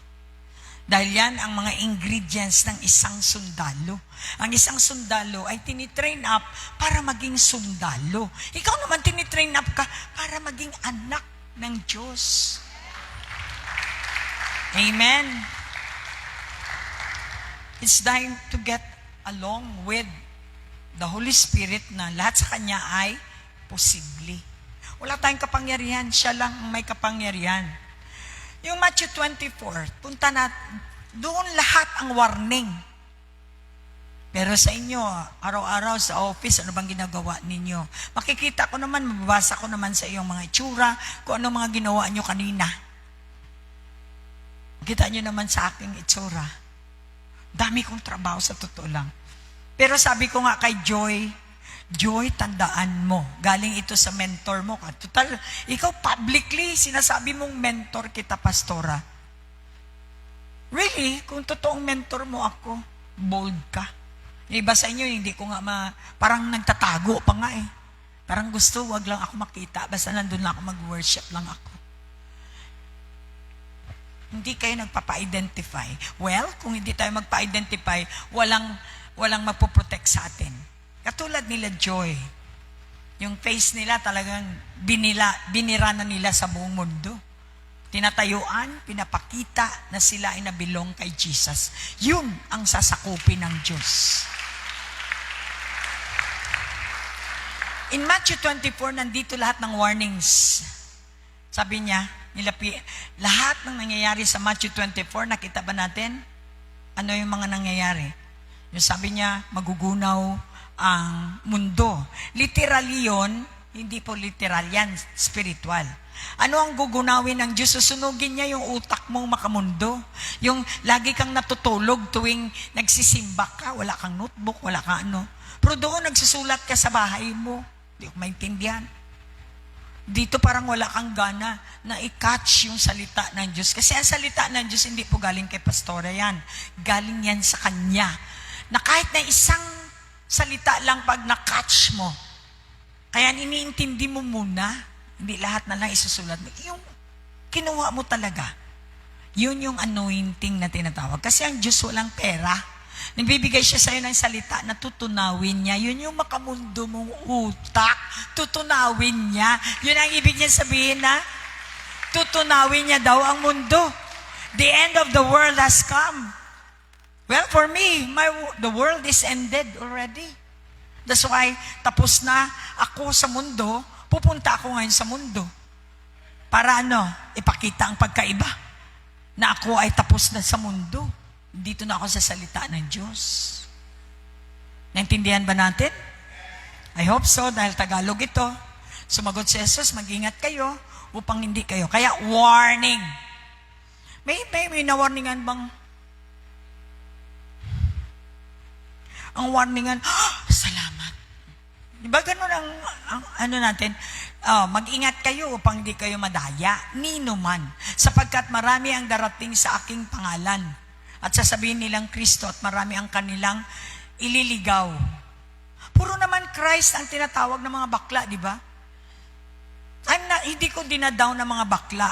Dahil yan ang mga ingredients ng isang sundalo. Ang isang sundalo ay tinitrain up para maging sundalo. Ikaw naman tinitrain up ka para maging anak ng Diyos. Amen. It's time to get along with the Holy Spirit na lahat sa Kanya ay posible. Wala tayong kapangyarihan, siya lang ang may kapangyarihan. Yung Matthew 24, punta na, doon lahat ang warning. Pero sa inyo, araw-araw sa office, ano bang ginagawa ninyo? Makikita ko naman, mababasa ko naman sa iyong mga itsura, kung ano mga ginawa nyo kanina. Makita nyo naman sa aking itsura. Dami kong trabaho sa totoo lang. Pero sabi ko nga kay Joy, tandaan mo. Galing ito sa mentor mo. Total, ikaw publicly, sinasabi mong mentor kita, pastora. Really? Kung totoong mentor mo ako, bold ka. Yung iba sa inyo, hindi ko nga parang nagtatago pa nga eh. Parang gusto, wag lang ako makita. Basta nandun lang ako, mag-worship lang ako. Hindi kayo nagpapa-identify. Well, kung hindi tayo magpa-identify, walang magpo-protect sa atin. Katulad nila Joy. Yung face nila talagang binira na nila sa buong mundo. Tinatayuan, pinapakita na sila ay nabilong kay Jesus. Yun ang sasakupin ng Diyos. In Matthew 24, nandito lahat ng warnings. Sabi niya, lahat ng nangyayari sa Matthew 24, nakita ba natin? Ano yung mga nangyayari? Yung sabi niya, magugunaw ang mundo. Literally yun, hindi po literal yan, spiritual. Ano ang gugunawin ng Diyos? Susunugin niya yung utak mong makamundo. Yung lagi kang natutulog tuwing nagsisimba ka, wala kang notebook, wala kang ano. Pero doon nagsusulat ka sa bahay mo. Hindi ko maintindihan. Dito parang wala kang gana na i-catch yung salita ng Diyos. Kasi ang salita ng Diyos hindi po galing kay pastora yan. Galing yan sa Kanya. Na kahit na isang salita lang pag na-catch mo, kaya iniintindi mo muna, hindi lahat na lang isusulat mo. Yung kinuha mo talaga, yun yung anointing na tinatawag. Kasi ang Diyos walang pera. Nagbibigay siya sa'yo ng salita na tutunawin niya. Yun yung makamundo mong utak. Tutunawin niya. Yun ang ibig niya sabihin na tutunawin niya daw ang mundo. The end of the world has come. Well, for me, the world is ended already. That's why, tapos na ako sa mundo, pupunta ako ngayon sa mundo. Para ipakita ang pagkaiba. Na ako ay tapos na sa mundo. Dito na ako sa salita ng Diyos. Naintindihan ba natin? I hope so, dahil Tagalog ito. Sumagot si Jesus, mag-ingat kayo upang hindi kayo. Kaya, warning. May na-warningan bang? Ang warningan, salamat. Di ba ganun ang ano natin? Mag-ingat kayo upang hindi kayo madaya, nino man, sapagkat marami ang darating sa aking pangalan. At sasabihin nilang Kristo at marami ang kanilang ililigaw. Puro naman Christ ang tinatawag ng mga bakla, di ba? Hindi ko dinadown ng mga bakla.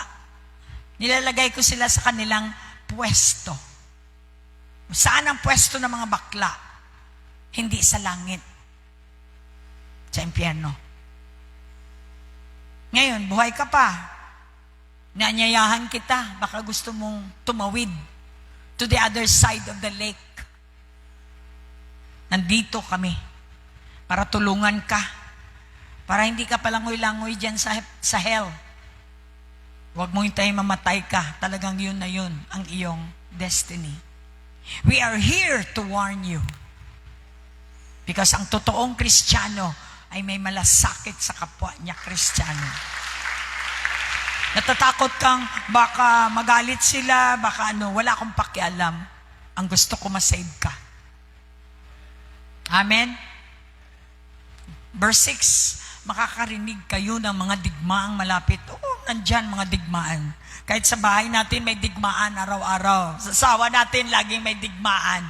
Nilalagay ko sila sa kanilang pwesto. Saan ang pwesto ng mga bakla? Hindi sa langit. Sa impyerno. Ngayon, buhay ka pa. Naanyayahan kita. Baka gusto mong tumawid to the other side of the lake. Nandito kami para tulungan ka. Para hindi ka palangoy-langoy dyan sa hell. Huwag mong hintayin mamatay ka. Talagang yun na yun ang iyong destiny. We are here to warn you. Because ang totoong Kristiyano ay may malasakit sa kapwa niya Kristiyano. Natatakot kang baka magalit sila, baka wala akong pakialam. Ang gusto ko masave ka. Amen? Verse 6, makakarinig kayo ng mga digmaang malapit. Oo, nandyan mga digmaan. Kahit sa bahay natin may digmaan araw-araw. Sa asawa natin laging may digmaan.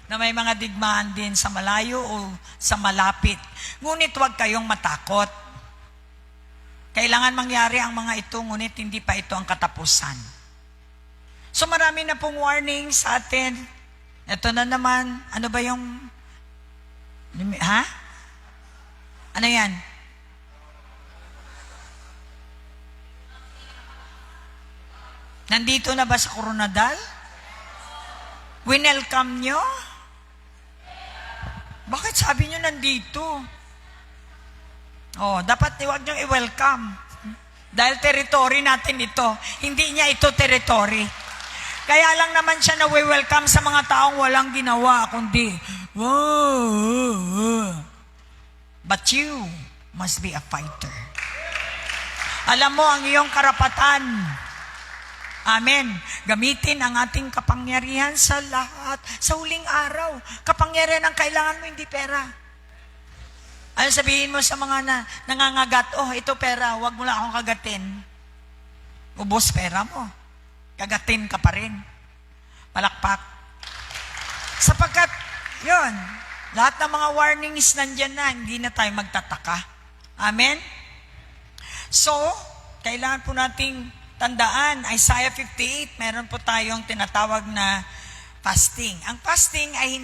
Na may mga digmaan din sa malayo o sa malapit. Ngunit huwag kayong matakot. Kailangan mangyari ang mga ito, ngunit hindi pa ito ang katapusan. So marami na pong warning sa atin. Ito na naman, ano ba yung... Ha? Ano yan? Nandito na ba sa Coronadal? Winelcome nyo? Bakit sabi nyo nandito? Dapat huwag nyo i-welcome. Dahil territory natin ito. Hindi niya ito territory. Kaya lang naman siya na-welcome sa mga taong walang ginawa, kundi, but you must be a fighter. Alam mo ang iyong karapatan. Amen. Gamitin ang ating kapangyarihan sa lahat. Sa huling araw, kapangyarihan ang kailangan mo, hindi pera. Ano sabihin mo sa mga nangangagat, ito pera, huwag mo lang akong kagatin. Ubos pera mo. Kagatin ka pa rin. Palakpak. Sapagkat, yun, lahat ng mga warnings nandyan na, hindi na tayo magtataka. Amen? So, kailangan po nating tandaan, Isaiah 58, meron po tayong tinatawag na fasting. Ang fasting ay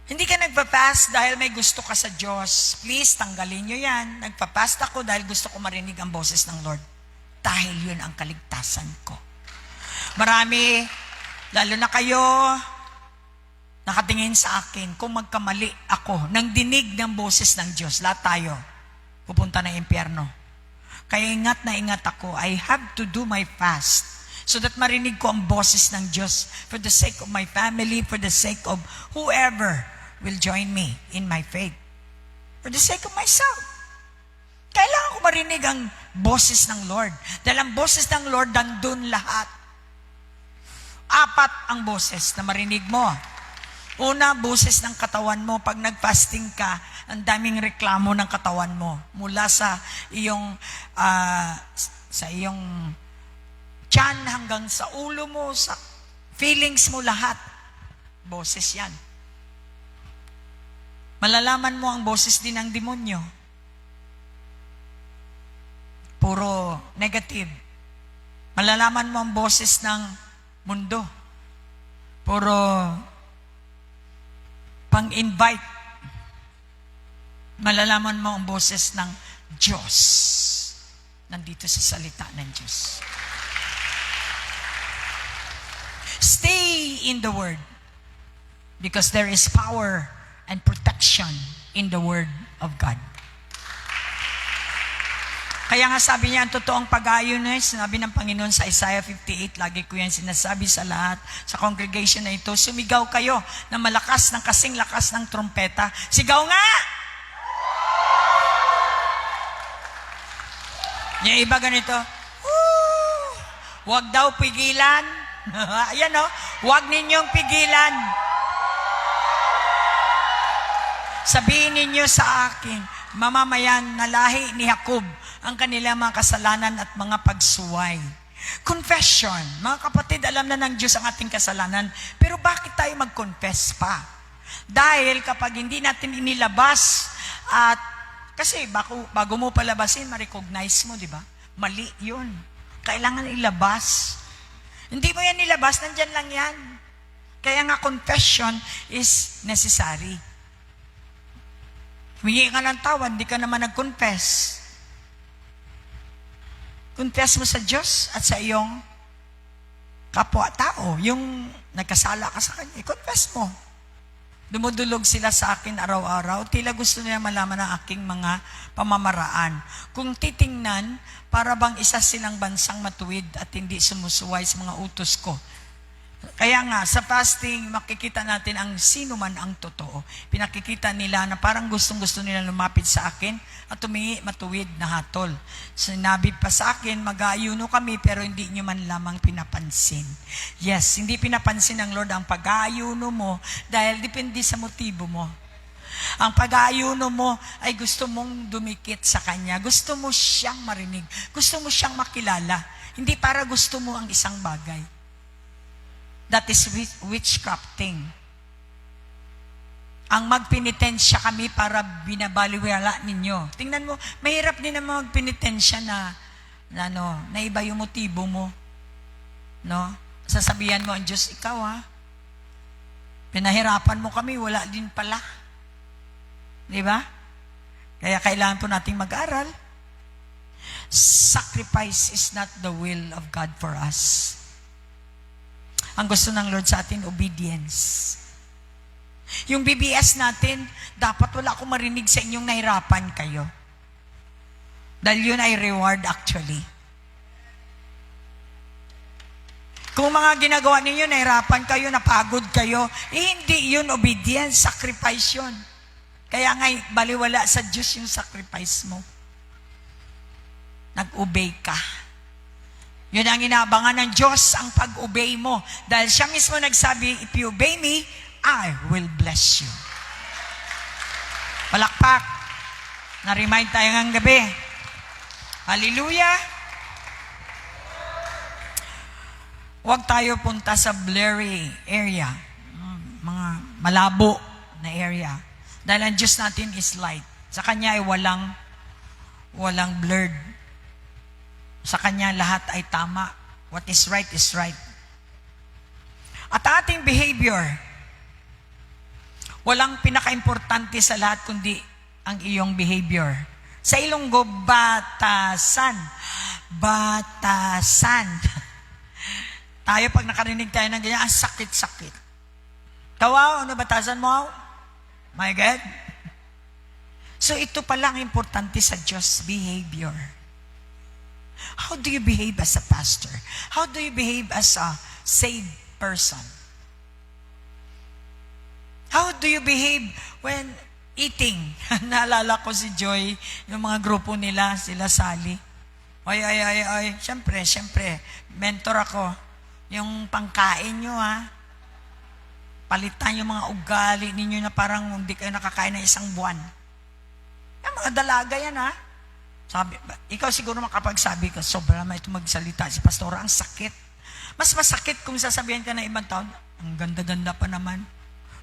hindi ka nagpa-fast dahil may gusto ka sa Diyos. Please, tanggalin nyo yan. Nagpa-fast ako dahil gusto ko marinig ang boses ng Lord. Dahil yun ang kaligtasan ko. Marami, lalo na kayo, nakatingin sa akin, kung magkamali ako ng dinig ng boses ng Diyos, lahat tayo, pupunta ng impyerno. Kaya ingat na ingat ako. I have to do my fast so that marinig ko ang boses ng Diyos for the sake of my family, for the sake of whoever will join me in my faith. For the sake of myself. Kailangan ko marinig ang boses ng Lord. Dahil ang boses ng Lord, nandun lahat. 4 ang boses na marinig mo. Una, boses ng katawan mo. Pag nag-fasting ka, ang daming reklamo ng katawan mo. Mula sa iyong tiyan hanggang sa ulo mo, sa feelings mo lahat. Boses yan. Malalaman mo ang boses din ng demonyo. Puro negative. Malalaman mo ang boses ng mundo. Puro pang-invite. Malalaman mo ang boses ng Diyos. Nandito sa salita ng Diyos. Stay in the Word. Because there is power and protection in the Word of God. Kaya nga sabi niya, ang totoong pag-ayon na sinabi ng Panginoon sa Isaiah 58, lagi ko yan sinasabi sa lahat, sa congregation na ito, sumigaw kayo na malakas ng kasing lakas ng trompeta. Sigaw nga! Yung iba ganito, woo! Huwag daw pigilan. Ayan o, huwag ninyong pigilan. Sabihin ninyo sa akin, mamamayan na lahi ni Jacob ang kanilang mga kasalanan at mga pagsuway. Confession. Mga kapatid, alam na ng Diyos ang ating kasalanan, pero bakit tayo mag-confess pa? Dahil kapag hindi natin inilabas at kasi bago mo palabasin, ma-recognize mo, di ba? Mali yun. Kailangan ilabas. Hindi mo yan ilabas, nandyan lang yan. Kaya nga confession is necessary. Humingi ka ng tawad, hindi ka naman nag-confess. Confess mo sa Diyos at sa iyong kapwa-tao. Yung nagkasala ka sa Kanya, confess mo. Dumudulog sila sa akin araw-araw. Tila gusto nila malaman ang aking mga pamamaraan. Kung titingnan, para bang isa silang bansang matuwid at hindi sumusuway sa mga utos ko. Kaya nga, sa fasting, makikita natin ang sino man ang totoo. Pinakikita nila na parang gustong-gusto nila lumapit sa akin at tumingi matuwid na hatol. Sinabi pa sa akin, mag-aayuno kami pero hindi nyo man lamang pinapansin. Yes, hindi pinapansin ng Lord ang pag-aayuno mo dahil depende sa motibo mo. Ang pag-aayuno mo ay gusto mong dumikit sa Kanya. Gusto mo siyang marinig. Gusto mo siyang makilala. Hindi para gusto mo ang isang bagay. That is witchcrafting. Ang magpenitensya kami para binabaliwala ninyo. Tingnan mo, mahirap din ang magpenitensya na iba yung motibo mo. No? Sasabihan mo ang Diyos, ikaw pinahirapan mo kami, wala din pala. Di ba? Kaya kailangan po nating mag-aral. Sacrifice is not the will of God for us. Ang gusto ng Lord sa atin, obedience. Yung BBS natin, dapat wala akong marinig sa inyong nahirapan kayo. Dahil yun ay reward actually. Kung mga ginagawa ninyo, nahirapan kayo, napagod kayo, hindi yun obedience, sacrifice yun. Kaya nga, baliwala sa Diyos yung sacrifice mo. Nag-obey ka. Yun ang inaabangan ng Diyos, ang pag-obey mo. Dahil siya mismo nagsabi, if you obey me, I will bless you. Palakpak. Na-remind tayo ng gabi. Hallelujah. Huwag tayo punta sa blurry area. Mga malabo na area. Dahil ang Diyos natin is light. Sa Kanya ay walang blurred. Sa Kanya lahat ay tama. What is right is right. At ating behavior, walang pinaka-importante sa lahat kundi ang iyong behavior. Sa Ilonggo, batasan. Batasan. Tayo pag nakarinig tayo ng ganyan, ang sakit-sakit. Tawaw, ano batasan mo? My God. So ito pala ang importante sa Diyos, behavior. How do you behave as a pastor? How do you behave as a saved person? How do you behave when eating? Naalala ko si Joy, yung mga grupo nila, sila Sally. Ay. Siyempre, mentor ako. Yung pangkain nyo, palitan yung mga ugali ninyo na parang hindi kayo nakakain ng isang buwan. Yung mga dalaga yan, Sabi, ikaw siguro makapagsabi ka, sobra naman ito magsalita. Si Pastora, ang sakit. Mas masakit kung sasabihin ka ng ibang tao, ang ganda-ganda pa naman.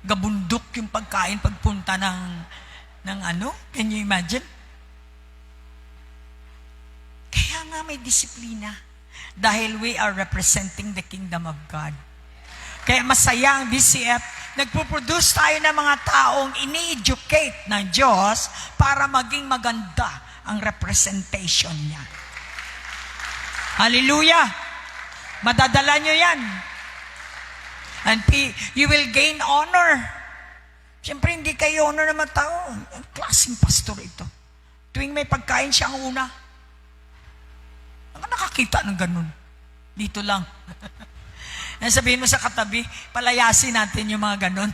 Gabundok yung pagkain pagpunta ng ano? Can you imagine? Kaya nga may disiplina. Dahil we are representing the kingdom of God. Kaya masaya ang DCF, nagpo-produce tayo ng mga taong ini-educate ng Diyos para maging maganda ang representation niya. Hallelujah! Madadala nyo yan. And you will gain honor. Siyempre, hindi kayo honor naman tao. Ang klaseng pastor ito. Tuwing may pagkain siya ang una. Ang nakakita ng ganun. Dito lang. Sabihin mo sa katabi, palayasin natin yung mga ganun.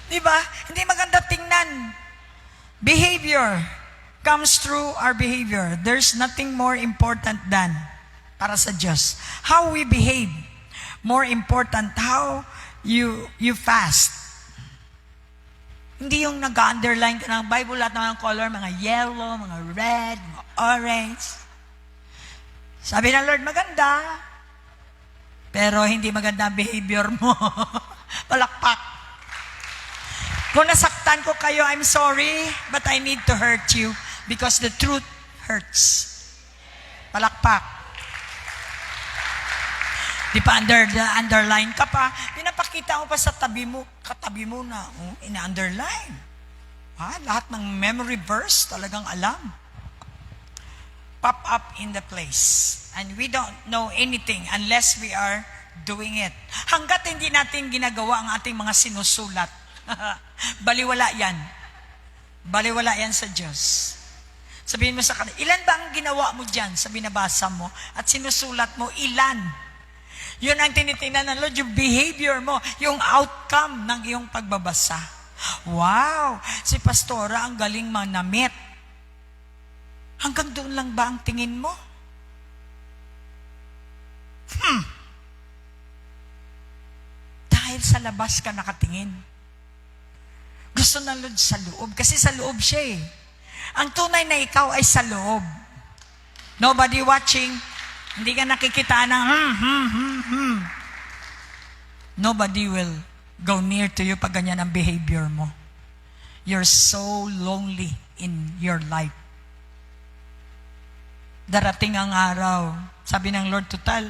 Diba? Hindi maganda tingnan. Behavior comes through our behavior. There's nothing more important than para sa Diyos. How we behave. More important, how you fast. Hindi yung nag-underline ka ng Bible, lahat ng color, mga yellow, mga red, mga orange. Sabi ng Lord, maganda. Pero hindi maganda ang behavior mo. Palakpak. Kung nasaktan ko kayo, I'm sorry, but I need to hurt you because the truth hurts. Palakpak. Di pa underline ka pa, pinapakita mo pa sa katabi mo na, ina-underline. Lahat ng memory verse talagang alam. Pop up in the place. And we don't know anything unless we are doing it. Hanggat hindi natin ginagawa ang ating mga sinusulat, baliwala yan. Baliwala yan sa Diyos. Sabihin mo sa kanila, ilan ba ang ginawa mo dyan sa binabasa mo at sinusulat mo, ilan? Yun ang tinitingnan ng Lord, yung behavior mo, yung outcome ng iyong pagbabasa. Wow! Si Pastora ang galing manamit. Hanggang doon lang ba ang tingin mo? Dahil sa labas ka nakatingin. Gusto ng Lord sa loob. Kasi sa loob siya eh. Ang tunay na ikaw ay sa loob. Nobody watching. Hindi ka nakikita ng Nobody will go near to you pag ganyan ang behavior mo. You're so lonely in your life. Darating ang araw, sabi ng Lord, total,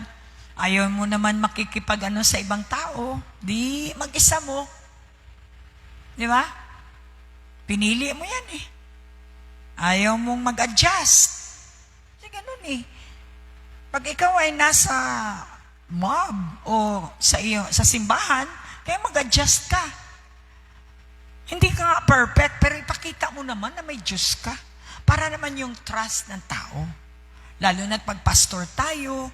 ayaw mo naman makikipag-ano sa ibang tao, di mag-isa mo. Di ba? Pinili mo yan eh. Ayaw mong mag-adjust. Kasi ganun eh. Pag ikaw ay nasa mob o sa simbahan, kaya mag-adjust ka. Hindi ka nga perfect, pero ipakita mo naman na may Diyos ka. Para naman yung trust ng tao. Lalo na't pag pastor tayo,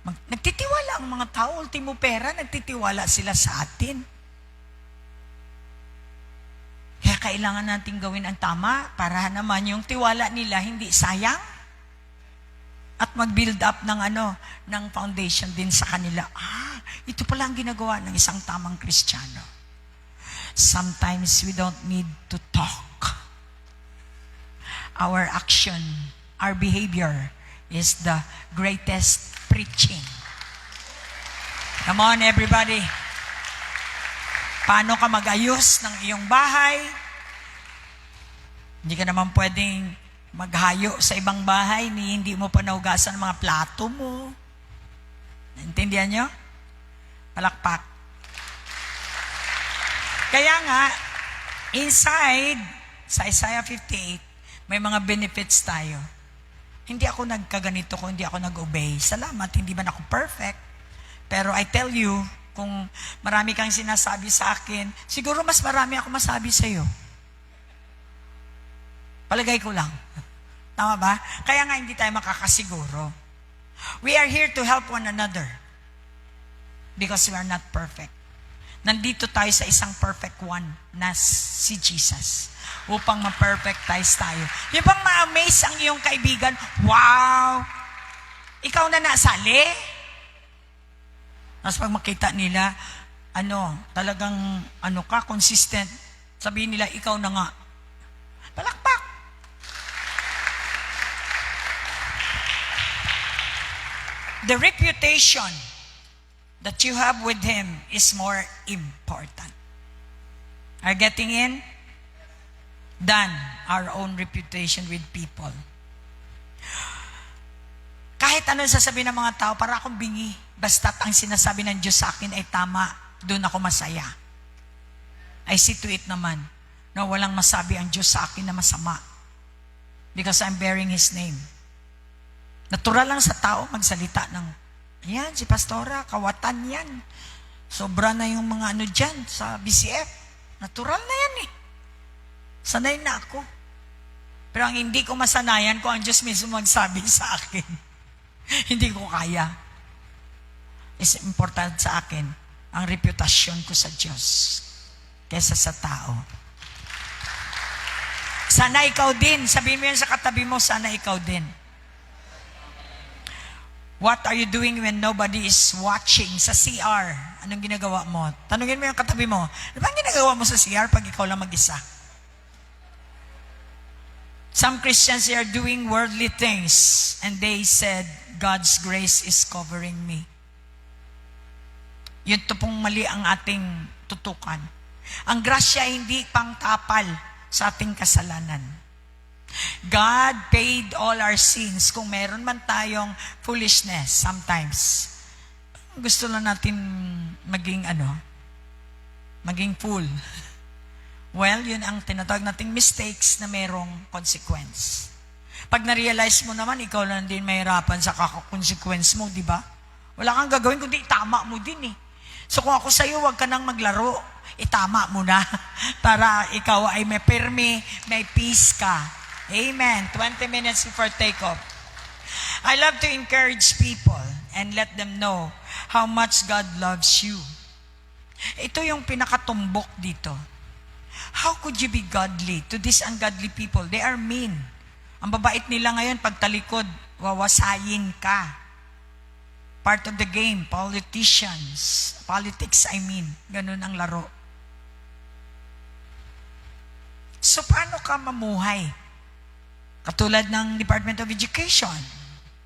nagtitiwala ang mga tao, ultimo pera, nagtitiwala sila sa atin. Kaya kailangan natin gawin ang tama para naman yung tiwala nila hindi sayang. At mag-build up ng foundation din sa kanila. Ito pala ang ginagawa ng isang tamang Kristiyano. Sometimes we don't need to talk. Our action, our behavior is the greatest preaching. Come on, everybody. Paano ka mag-ayos ng iyong bahay? Hindi ka naman pwedeng maghayo sa ibang bahay ni hindi mo pa nahugasan ang mga plato mo. Naintindihan nyo? Palakpak. Kaya nga, inside, sa Isaiah 58, may mga benefits tayo. Hindi ako nagkaganito kung hindi ako nag-obey. Salamat, hindi man ako perfect. Pero I tell you, kung marami kang sinasabi sa akin, siguro mas marami ako masabi sa iyo. Palagay ko lang. Tama ba? Kaya nga hindi tayo makakasiguro. We are here to help one another. Because we are not perfect. Nandito tayo sa isang perfect one na si Jesus. Upang ma-perfectize tayo. Yung bang ma-amaze ang iyong kaibigan, wow! Ikaw na nasali? Tapos pag makita nila, talagang, consistent. Sabihin nila, ikaw na nga. Palakpak! The reputation that you have with Him is more important. Are getting in? Than our own reputation with people. Kahit ano sasabihin ng mga tao, para akong bingi. Basta't ang sinasabi ng Diyos sa akin ay tama, doon ako masaya. I see to it naman na walang masabi ang Diyos sa akin na masama. Because I'm bearing His name. Natural lang sa tao magsalita ng, ayan, si Pastora, kawatan yan. Sobra na yung mga dyan sa BCF. Natural na yan eh. Sanay na ako. Pero ang hindi ko masanayan ko ang Diyos mismo magsabi sa akin. Hindi ko kaya. Is important sa akin ang reputasyon ko sa Diyos kesa sa tao. Sana ikaw din. Sabihin mo yan sa katabi mo, sana ikaw din. What are you doing when nobody is watching sa CR? Anong ginagawa mo? Tanungin mo yung katabi mo, ano bang ginagawa mo sa CR pag ikaw lang mag-isa? Some Christians are doing worldly things and they said, God's grace is covering me. Yun to pong mali ang ating tutukan. Ang grasya hindi pangtapal sa ating kasalanan. God paid all our sins. Kung meron man tayong foolishness sometimes, gusto lang natin maging maging fool. Well, yun ang tinatawag nating mistakes na merong consequence. Pag na-realize mo naman, ikaw lang din mahirapan sa consequence mo, di ba? Wala kang gagawin kundi itama mo din eh. So kung ako sa'yo, huwag ka nang maglaro. Itama mo na para ikaw ay may permi, may peace ka. Amen. 20 minutes before takeoff. I love to encourage people and let them know how much God loves you. Ito yung pinakatumbok dito. How could you be godly to these ungodly people? They are mean. Ang babait nila ngayon, pagtalikod, wawasayin ka. Part of the game, politics, ganun ang laro. So, paano ka mamuhay? Katulad ng Department of Education.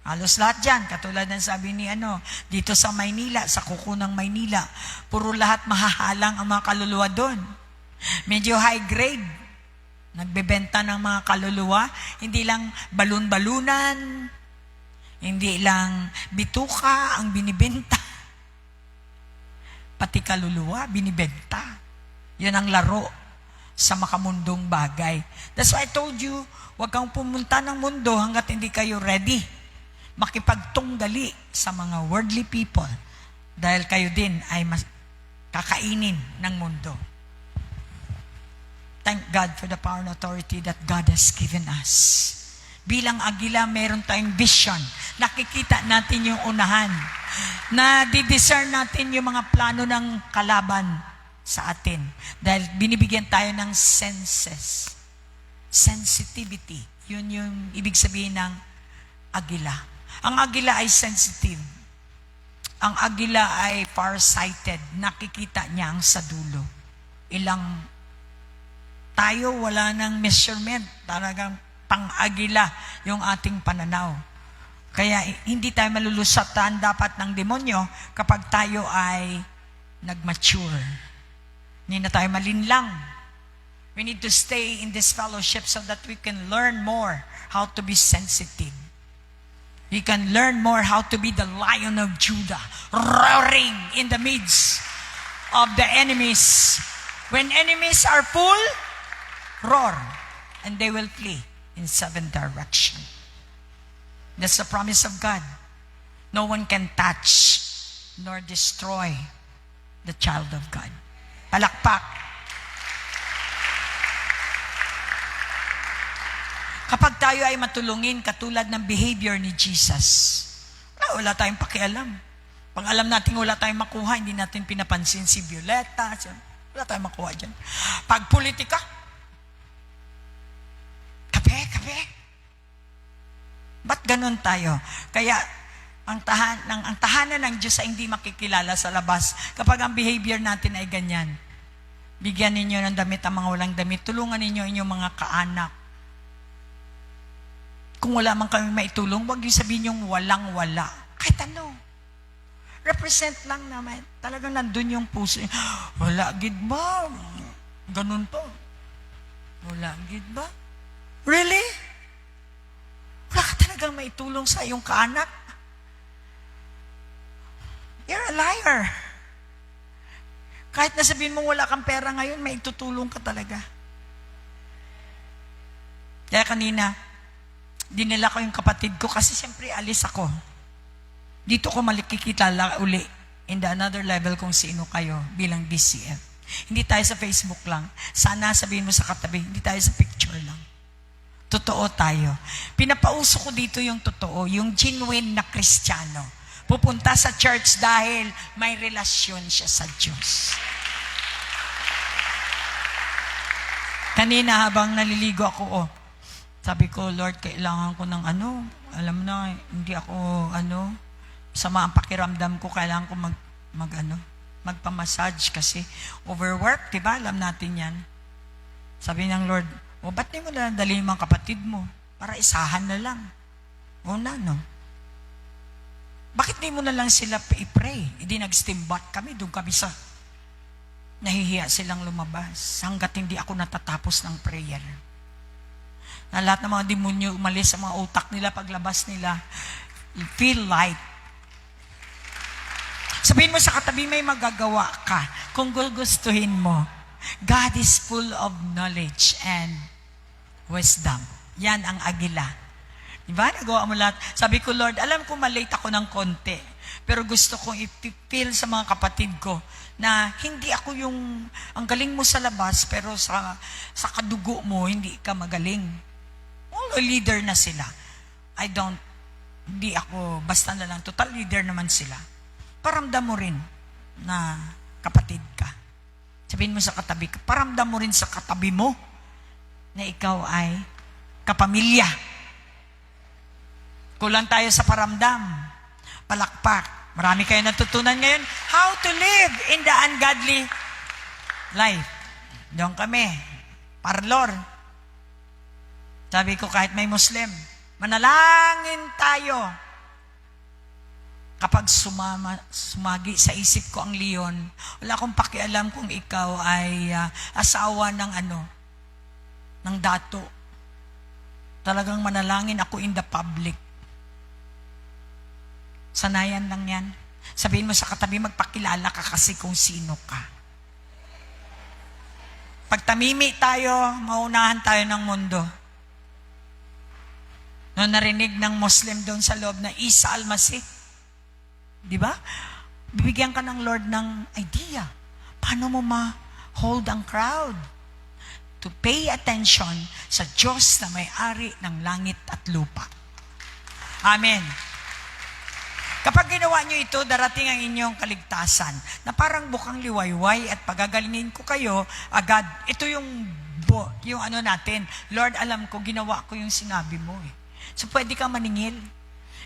Halos lahat dyan. Katulad ng sabi ni dito sa Maynila, sa kuko ng Maynila, puro lahat mahahalang ang mga kaluluwa doon. Medyo high grade. Nagbebenta ng mga kaluluwa. Hindi lang balon-balunan. Hindi lang bituka ang binibenta. Pati kaluluwa, binibenta. Yan ang laro sa makamundong bagay. That's why I told you, huwag kang pumunta ng mundo hanggat hindi kayo ready makipagtunggali sa mga worldly people dahil kayo din ay kakainin ng mundo. Thank God for the power and authority that God has given us. Bilang agila, meron tayong vision. Nakikita natin yung unahan. Na-discern natin yung mga plano ng kalaban sa atin. Dahil binibigyan tayo ng senses. Sensitivity. Yun yung ibig sabihin ng agila. Ang agila ay sensitive. Ang agila ay farsighted. Nakikita niya ang sa dulo. Tayo wala ng measurement. Talagang pang-agila yung ating pananaw. Kaya hindi tayo malulusatan dapat ng demonyo kapag tayo ay nag-mature. Hindi na tayo malinlang. We need to stay in this fellowship so that we can learn more how to be sensitive. We can learn more how to be the Lion of Judah, roaring in the midst of the enemies. When enemies are full, roar, and they will flee in 7 directions. That's the promise of God. No one can touch nor destroy the child of God. Palakpak. Kapag tayo ay matulungin katulad ng behavior ni Jesus, wala tayong pakialam. Pag alam natin wala tayong makuha, hindi natin pinapansin si Violeta, wala tayong makuha dyan. Pag politika, kape. Ba't ganun tayo? Kaya, ang tahanan ng Diyos ay hindi makikilala sa labas kapag ang behavior natin ay ganyan. Bigyan ninyo ng damit ang mga walang damit. Tulungan ninyo inyong mga kaanak. Kung wala man kami maitulong, huwag yung sabihin yung walang-wala. Kahit ano. Represent lang naman. Talagang nandun yung puso. Wala, gid ba? Ganun po. Wala, gid ba? Really? Wala ka talagang maitulong sa iyong kaanak? You're a liar. Kahit nasabihin mo wala kang pera ngayon, may itutulong ka talaga. Kaya kanina, dinala ko yung kapatid ko kasi siyempre alis ako. Dito ko malikikita uli in the another level kung sino kayo bilang DCF. Hindi tayo sa Facebook lang. Sana sabihin mo sa katabi, hindi tayo sa picture lang. Totoo tayo. Pinapauso ko dito yung totoo, yung genuine na Kristiyano. Pupunta sa church dahil may relasyon siya sa Diyos. Kanina habang naliligo ako, sabi ko, Lord, kailangan ko ng alam na, hindi ako, Sama ang pakiramdam ko, kailangan ko magpamassage kasi overwork, diba? Alam natin yan. Sabi ng Lord, ba't di mo na dalhin mga kapatid mo? Para isahan na lang. No? Bakit di mo na lang sila i-pray? Hindi nag-steam bath kami, doon kami sa nahihiya silang lumabas hanggat hindi ako natatapos ng prayer. Na lahat ng mga demonyo umalis sa mga utak nila, paglabas nila, feel light. Sabihin mo sa katabi, may magagawa ka kung gugustuhin mo. God is full of knowledge and wisdom. Yan ang agila. Diba? Nagawa mo lahat. Sabi ko, Lord, alam ko malate ako ng konti. Pero gusto kong i-feel sa mga kapatid ko na hindi ako yung, ang galing mo sa labas, pero sa kadugo mo, hindi ka magaling. Leader na sila. Hindi ako, basta na lang, total leader naman sila. Paramdam mo rin na kapatid ka. Sabihin mo sa katabi, paramdam mo rin sa katabi mo na ikaw ay kapamilya. Kulang tayo sa paramdam. Palakpak. Marami kayo natutunan ngayon how to live in the ungodly life. Doon kami. Parlor. Sabi ko, kahit may Muslim, manalangin tayo. Kapag sumagi sa isip ko ang leon, wala akong pakialam kung ikaw ay asawa ng dato. Talagang manalangin ako in the public. Sanayan lang yan. Sabihin mo sa katabi, magpakilala ka kasi kung sino ka. Pag tamimi tayo, maunahan tayo ng mundo. Noong narinig ng Muslim doon sa loob na Isa al-Masih, di ba? Bibigyan ka ng Lord ng idea. Paano mo ma-hold ang crowd? To pay attention sa Diyos na may-ari ng langit at lupa. Amen. Kapag ginawa nyo ito, darating ang inyong kaligtasan na parang bukang liwayway at pagagalingin ko kayo agad. Ito yung natin. Lord, alam ko, ginawa ko yung sinabi mo eh. So, pwede kang maningil.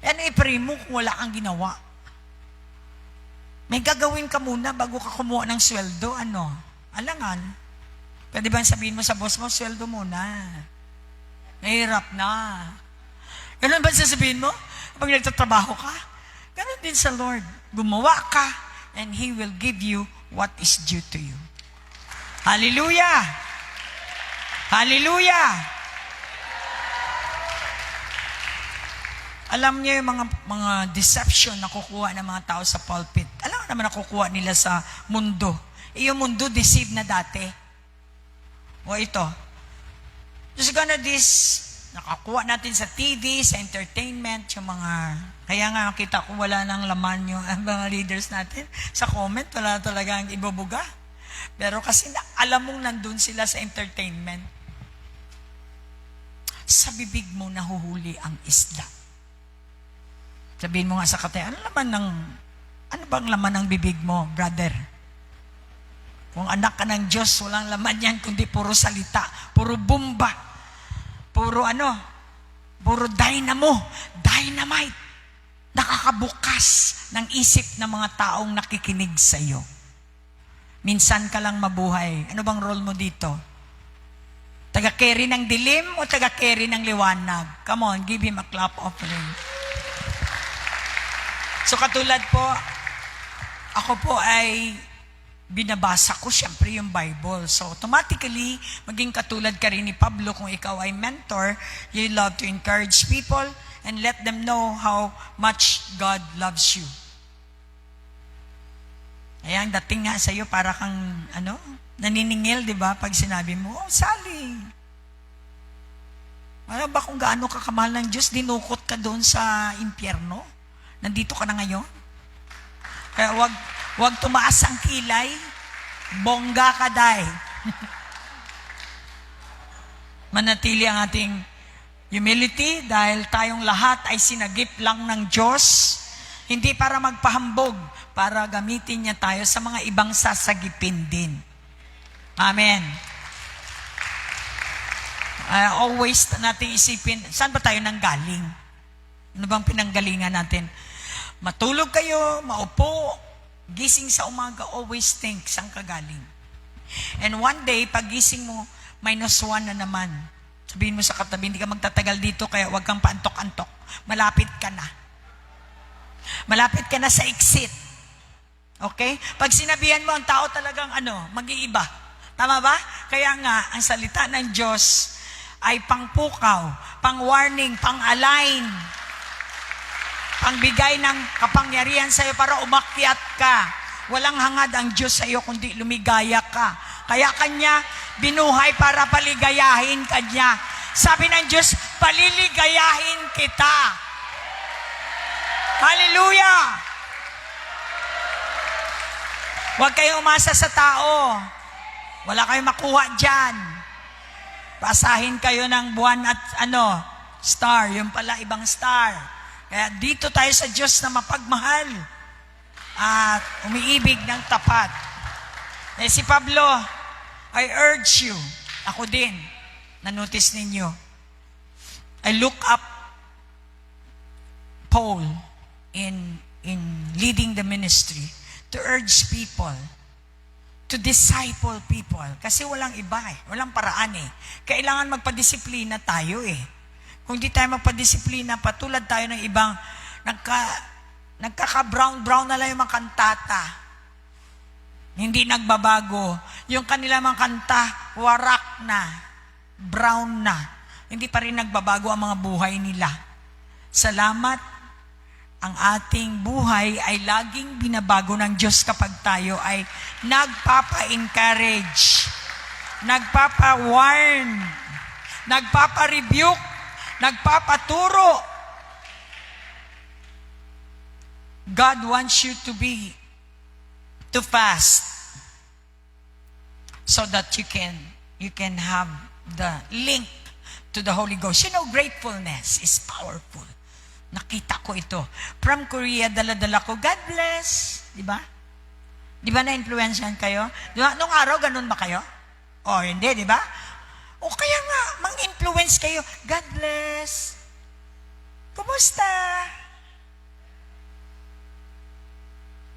I-pray mo kung wala kang ginawa. May gagawin ka muna bago ka kumuha ng sweldo. Alangan. Pwede ba sabihin mo sa boss mo, sweldo muna. Nahirap na. Ganun ba sasabihin mo? Pag nagtatrabaho ka? Ganun din sa Lord. Gumawa ka, and He will give you what is due to you. Hallelujah! Hallelujah! Alam niyo yung mga deception na kukuha ng mga tao sa pulpit. Alam mo naman nakukuha nila sa mundo. Yung mundo deceive na dati. O ito. Just gonna nakakuha natin sa TV, sa entertainment, yung mga, kaya nga kita ko wala nang laman yung mga leaders natin. Sa comment, wala talaga ang ibubuga. Pero kasi alam mong nandun sila sa entertainment. Sa bibig mo nahuhuli ang isda. Sabihin mo nga sa katabi, ano bang laman ng bibig mo, brother? Kung anak ka ng Diyos, walang laman yan, kundi puro salita, puro bomba, puro dynamite, nakakabukas ng isip ng mga taong nakikinig sa iyo. Minsan ka lang mabuhay. Ano bang role mo dito? Taga-carry ng dilim o taga-carry ng liwanag? Come on, give Him a clap offering. So katulad po, ako po ay binabasa ko siyempre yung Bible. So automatically, maging katulad ka rin ni Pablo kung ikaw ay mentor, you love to encourage people and let them know how much God loves you. Ayan, dating nga sa'yo para kang, naniningil, di ba? Pag sinabi mo, Sally, alam ba kung gaano ka kamahal ng Diyos, dinukot ka doon sa impyerno? Nandito ka na ngayon? Kaya wag tumaas ang kilay, bongga ka dahil. Manatili ang ating humility dahil tayong lahat ay sinagip lang ng Diyos, hindi para magpahambog, para gamitin niya tayo sa mga ibang sasagipin din. Amen. Always natin isipin, saan ba tayo nanggaling? Ano bang pinanggalingan natin? Matulog kayo, maupo, gising sa umaga, always think, saan ka galing? And one day, pag gising mo, -1 na naman. Sabihin mo sa katabi, hindi ka magtatagal dito, kaya huwag kang paantok-antok. Malapit ka na. Malapit ka na sa exit. Okay? Pag sinabihan mo, ang tao talagang mag-iiba. Tama ba? Kaya nga, ang salita ng Diyos ay pangpukaw, pang-warning, pang-align, pangbigay ng kapangyarihan sa iyo para umakyat ka. Walang hangad ang Diyos sa iyo kundi lumigaya ka. Kaya Kanya binuhay para paligayahin ka niya. Sabi ng Diyos, paliligayahin kita. Hallelujah! Huwag kayong umasa sa tao. Wala kayong makuha dyan. Pasahin kayo ng buwan at star. Yung pala ibang star. Kaya dito tayo sa Diyos na mapagmahal at umiibig ng tapat. Si Pablo, I urge you, ako din, na-notice ninyo, I look up Paul in leading the ministry to urge people, to disciple people. Kasi walang iba walang paraan Kailangan magpadisiplina tayo Kung di tayo magpadisiplina, patulad tayo ng ibang nagkaka-brown na lang yung mga kantata. Hindi nagbabago. Yung kanila mga kanta, warak na, brown na. Hindi pa rin nagbabago ang mga buhay nila. Salamat, ang ating buhay ay laging binabago ng Diyos kapag tayo ay nagpapa-encourage, nagpapa-warn, nagpapa-rebuke, nagpapaturo. God wants you to fast so that you can have the link to the Holy Ghost. Gratefulness is powerful. Nakita ko ito. From Korea, dala-dala ko. God bless. Di ba? Di ba na-influensyan kayo? Diba? Nung araw, ganun ba kayo? Hindi, di ba? O kaya nga, mang-influence kayo. God bless. Kumusta?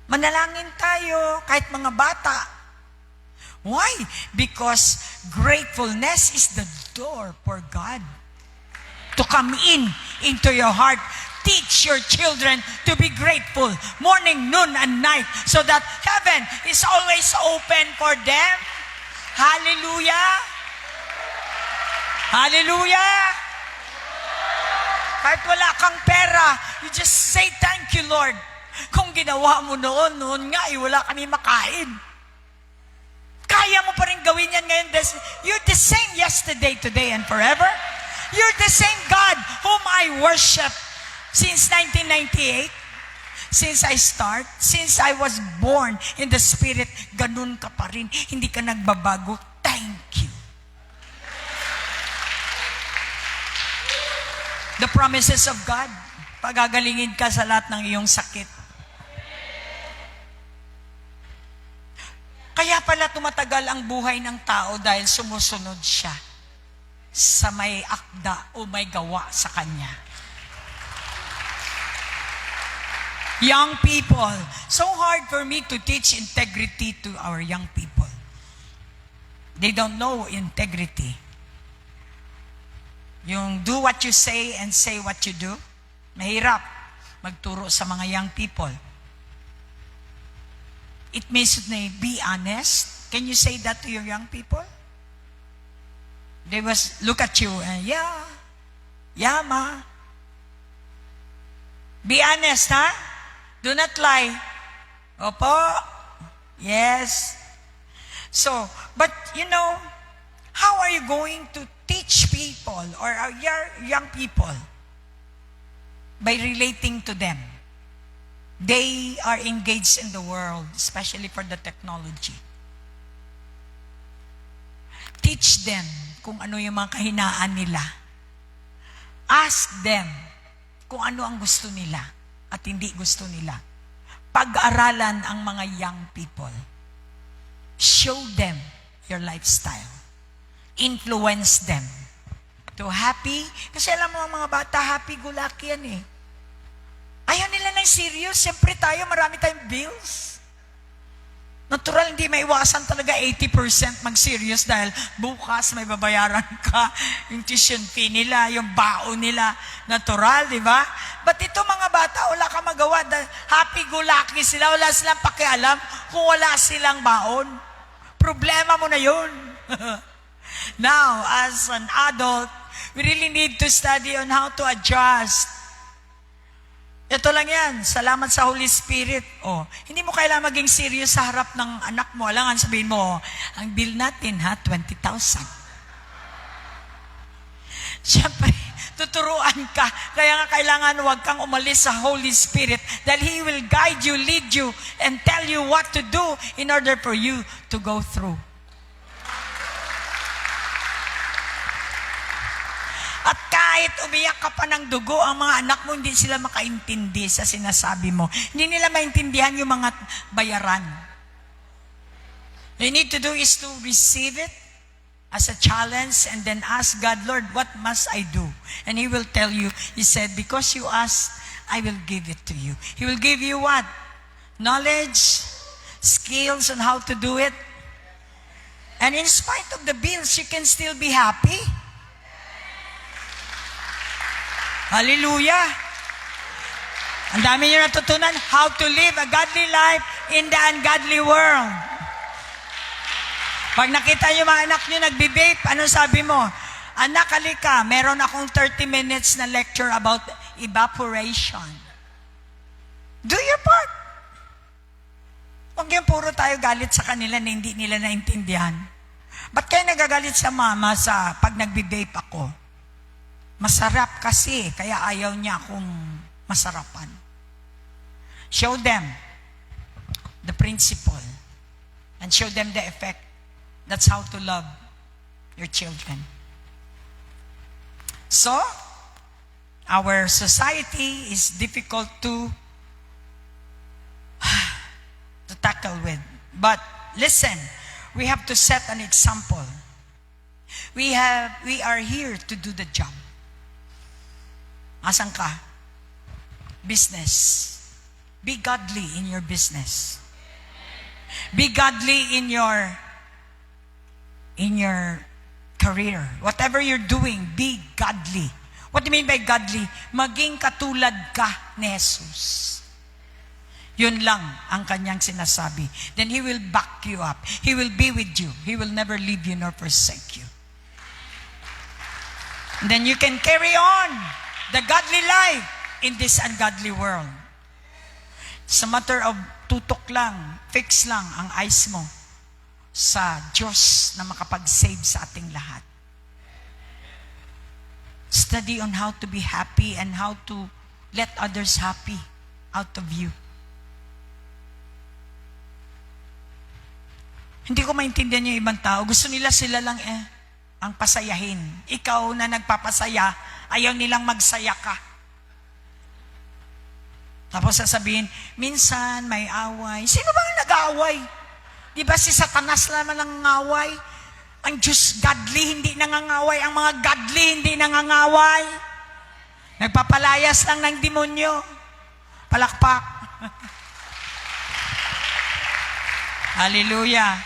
Manalangin tayo, kahit mga bata. Why? Because gratefulness is the door for God to come into your heart. Teach your children to be grateful morning, noon, and night so that heaven is always open for them. Hallelujah! Hallelujah! Kahit wala kang pera, you just say, thank you, Lord. Kung ginawa mo noon nga, wala kami makain. Kaya mo pa rin gawin yan ngayon. You're the same yesterday, today, and forever. You're the same God whom I worship since 1998. Since I was born in the Spirit, ganun ka pa rin. Hindi ka nagbabago. Thank you. The promises of God, pagagalingin ka sa lahat ng iyong sakit. Kaya pala tumatagal ang buhay ng tao dahil sumusunod siya sa may akda o may gawa sa kanya. Young people, so hard for me to teach integrity to our young people. They don't know integrity. Yung do what you say and say what you do, mahirap magturo sa mga young people. It means be honest. Can you say that to your young people? They must look at you and, yeah, ma. Be honest, ha? Do not lie. Opo. Yes. So, but how are you going to teach people or your young people? By relating to them. They are engaged in the world, especially for the technology. Teach them kung ano yung mga kahinaan nila. Ask them kung ano ang gusto nila at hindi gusto nila. Pag-aralan ang mga young people. Show them your lifestyle. Influence them to happy. Kasi alam mo ang mga bata, happy-go-lucky yan Ayaw nila ng serious. Siyempre tayo, marami tayong bills. Natural, hindi maiwasan talaga 80% mag-serious dahil bukas may babayaran ka. Yung tuition fee nila, yung baon nila. Natural, di ba? But ito mga bata, wala ka magawa. Happy-go-lucky sila. Wala silang pakialam kung wala silang baon. Problema mo na yun. Now, as an adult, we really need to study on how to adjust. Ito lang yan. Salamat sa Holy Spirit. Oh, hindi mo kailangan maging serious sa harap ng anak mo. Alangan sabihin mo, ang bill natin 20,000. Siyempre, tuturuan ka. Kaya nga kailangan huwag kang umalis sa Holy Spirit dahil He will guide you, lead you, and tell you what to do in order for you to go through. At kahit umiyak ka pa ng dugo, ang mga anak mo hindi sila makaintindi sa sinasabi mo. Hindi nila maintindihan yung mga bayaran. What you need to do is to receive it as a challenge and then ask God, Lord, what must I do? And He will tell you, He said, because you asked, I will give it to you. He will give you what? Knowledge, skills on how to do it. And in spite of the bills, you can still be happy. Hallelujah! Ang dami nyo natutunan how to live a godly life in the ungodly world. Pag nakita nyo mga anak nyo nagbe-vape, ano sabi mo? Anak, halika, meron akong 30 minutes na lecture about evaporation. Do your part. Huwag yung puro tayo galit sa kanila na hindi nila naintindihan. Ba't kayo nagagalit sa mama sa pag nagbe-vape ako? Masarap kasi, kaya ayaw niya akong masarapan. Show them the principle and show them the effect. That's how to love your children. So, our society is difficult to tackle with. But listen, we have to set an example. We are here to do the job. Asan ka? Business. Be godly in your business. Be godly in your career. Whatever you're doing, be godly. What do you mean by godly? Maging katulad ka ni Jesus. Yun lang ang kanyang sinasabi. Then He will back you up. He will be with you. He will never leave you nor forsake you. And then you can carry on the godly life in this ungodly world. It's a matter of tutok lang, fix lang ang eyes mo sa Diyos na makapag-save sa ating lahat. Study on how to be happy and how to let others happy out of you. Hindi ko maintindihan yung ibang tao. Gusto nila sila lang ang pasayahin. Ikaw na nagpapasaya, ayaw nilang magsaya ka. Tapos sasabihin, minsan may away. Sino bang nag-aaway? Di ba si Satanas naman nangangaway? Ang Diyos godly, hindi nangangaway. Ang mga godly, hindi nangangaway. Nagpapalayas lang ng demonyo. Palakpak. Hallelujah.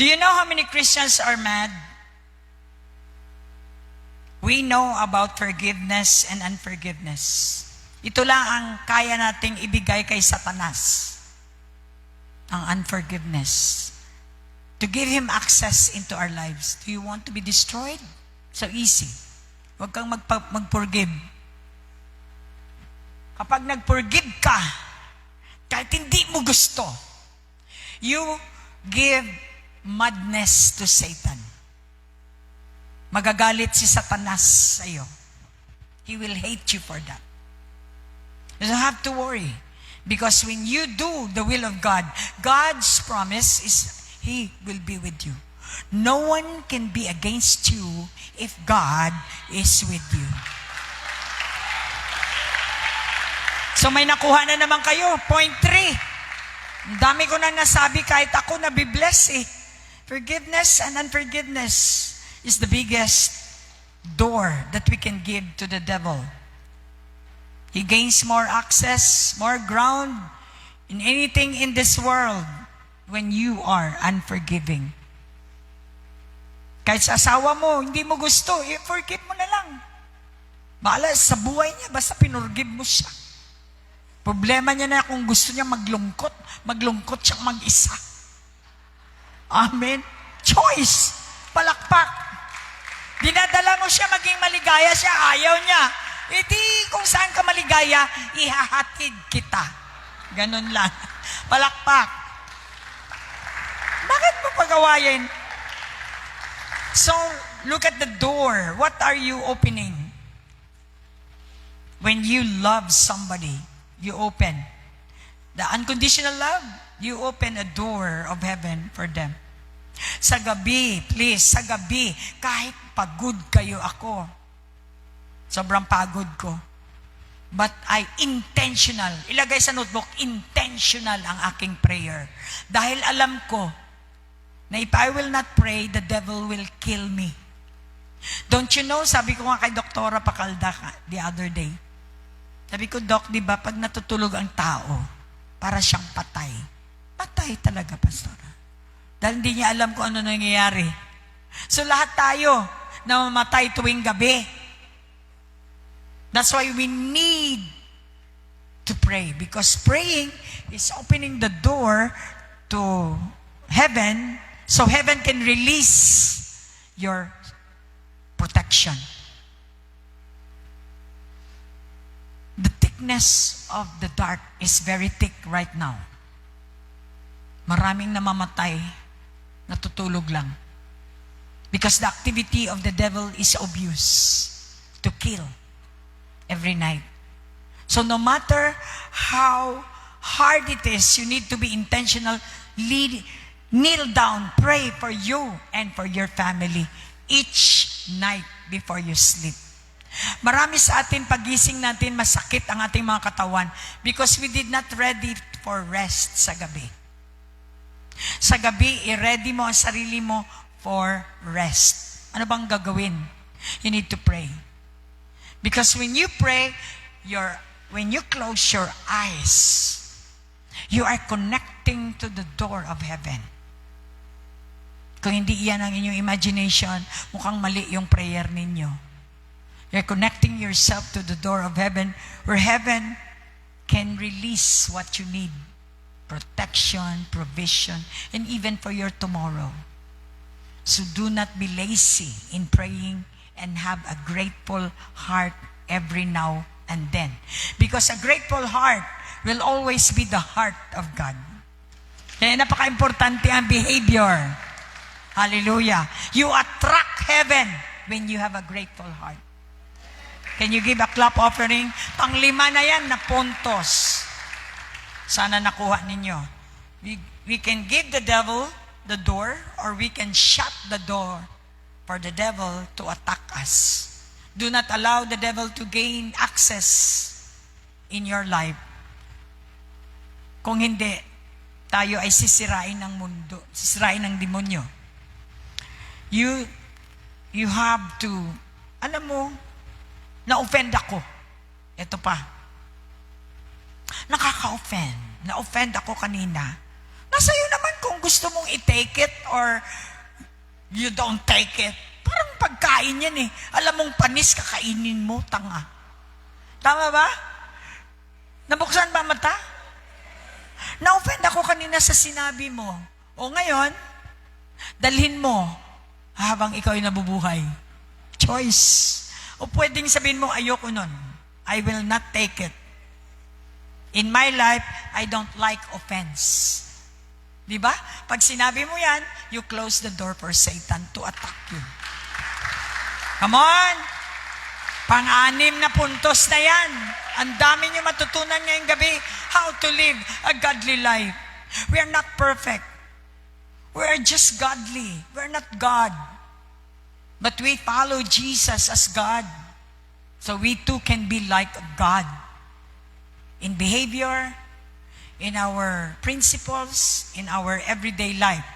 Do you know how many Christians are mad? We know about forgiveness and unforgiveness. Ito lang ang kaya nating ibigay kay Satanas. Ang unforgiveness. To give him access into our lives. Do you want to be destroyed? So easy. Huwag kang mag-forgive. Kapag nag-forgive ka, kahit hindi mo gusto, you give madness to Satan. Magagalit si Satanas sa iyo. He will hate you for that. You don't have to worry. Because when you do the will of God, God's promise is He will be with you. No one can be against you if God is with you. So may nakuha na naman kayo. Point 3. Ang dami ko na nasabi kahit ako nabibless eh. Forgiveness and unforgiveness. Is the biggest door that we can give to the devil He gains more access, more ground in anything in this world when you are unforgiving. Kahit sa asawa mo, hindi mo gusto, forgive mo na lang. Bahala sa buhay niya, basta pinurgive mo siya. Problema niya na kung gusto niya maglungkot siyang mag-isa. Amen? Choice. Palakpak. Dinadala mo siya maging maligaya siya, ayaw niya. Di kung saan ka maligaya, ihahatid kita. Ganun lang. Palakpak. Bakit mo pagawain? So, look at the door. What are you opening? When you love somebody, you open. The unconditional love, you open a door of heaven for them. Sa gabi, please, sa gabi, kahit pagod kayo ako, sobrang pagod ko, but I intentional, ilagay sa notebook, intentional ang aking prayer. Dahil alam ko, na if I will not pray, the devil will kill me. Don't you know, sabi ko nga kay Doktora Pacalda the other day, sabi ko, Doc, di ba, pag natutulog ang tao, para siyang patay. Patay talaga, Pastora. Dahil hindi niya alam kung ano nangyayari. So lahat tayo na mamatay tuwing gabi. That's why we need to pray. Because praying is opening the door to heaven, so heaven can release your protection. The thickness of the dark is very thick right now. Maraming namamatay, natutulog lang. Because the activity of the devil is obvious, to kill every night. So no matter how hard it is, you need to be intentional. Kneel down, pray for you and for your family each night before you sleep. Marami sa atin, pagising natin, masakit ang ating mga katawan because we did not ready for rest sa gabi. Sa gabi, i-ready mo ang sarili mo for rest. Ano bang gagawin? You need to pray. Because when you pray, when you close your eyes, you are connecting to the door of heaven. Kung hindi iyan ang inyong imagination, mukhang mali yung prayer ninyo. You're connecting yourself to the door of heaven, where heaven can release what you need. Protection, provision, and even for your tomorrow. So do not be lazy in praying and have a grateful heart every now and then. Because a grateful heart will always be the heart of God. Kaya napaka-importante ang behavior. Hallelujah. You attract heaven when you have a grateful heart. Can you give a clap offering? Panglima na yan na puntos. Sana nakuha ninyo. We can give the devil the door, or we can shut the door for the devil to attack us. Do not allow the devil to gain access in your life. Kung hindi, tayo ay sisirain ng mundo, sisirain ng demonyo. You have to, alam mo, na-offend ako. Ito pa. Nakaka-offend. Na-offend ako kanina. Nasa iyo naman kung gusto mong i-take it or you don't take it. Parang pagkain yan eh. Alam mong panis, kakainin mo, tanga. Tama ba? Nabuksan ba mata? Na-offend ako kanina sa sinabi mo. O ngayon, dalhin mo habang ikaw ay nabubuhay. Choice. O pwedeng sabihin mo, ayoko nun. I will not take it. In my life, I don't like offense. Diba? Pag sinabi mo yan, you close the door for Satan to attack you. Come on! Pang-anim na puntos na yan. Ang dami nyo matutunan ngayong gabi how to live a godly life. We are not perfect. We are just godly. We are not God. But we follow Jesus as God. So we too can be like God. In behavior, in our principles, in our everyday life.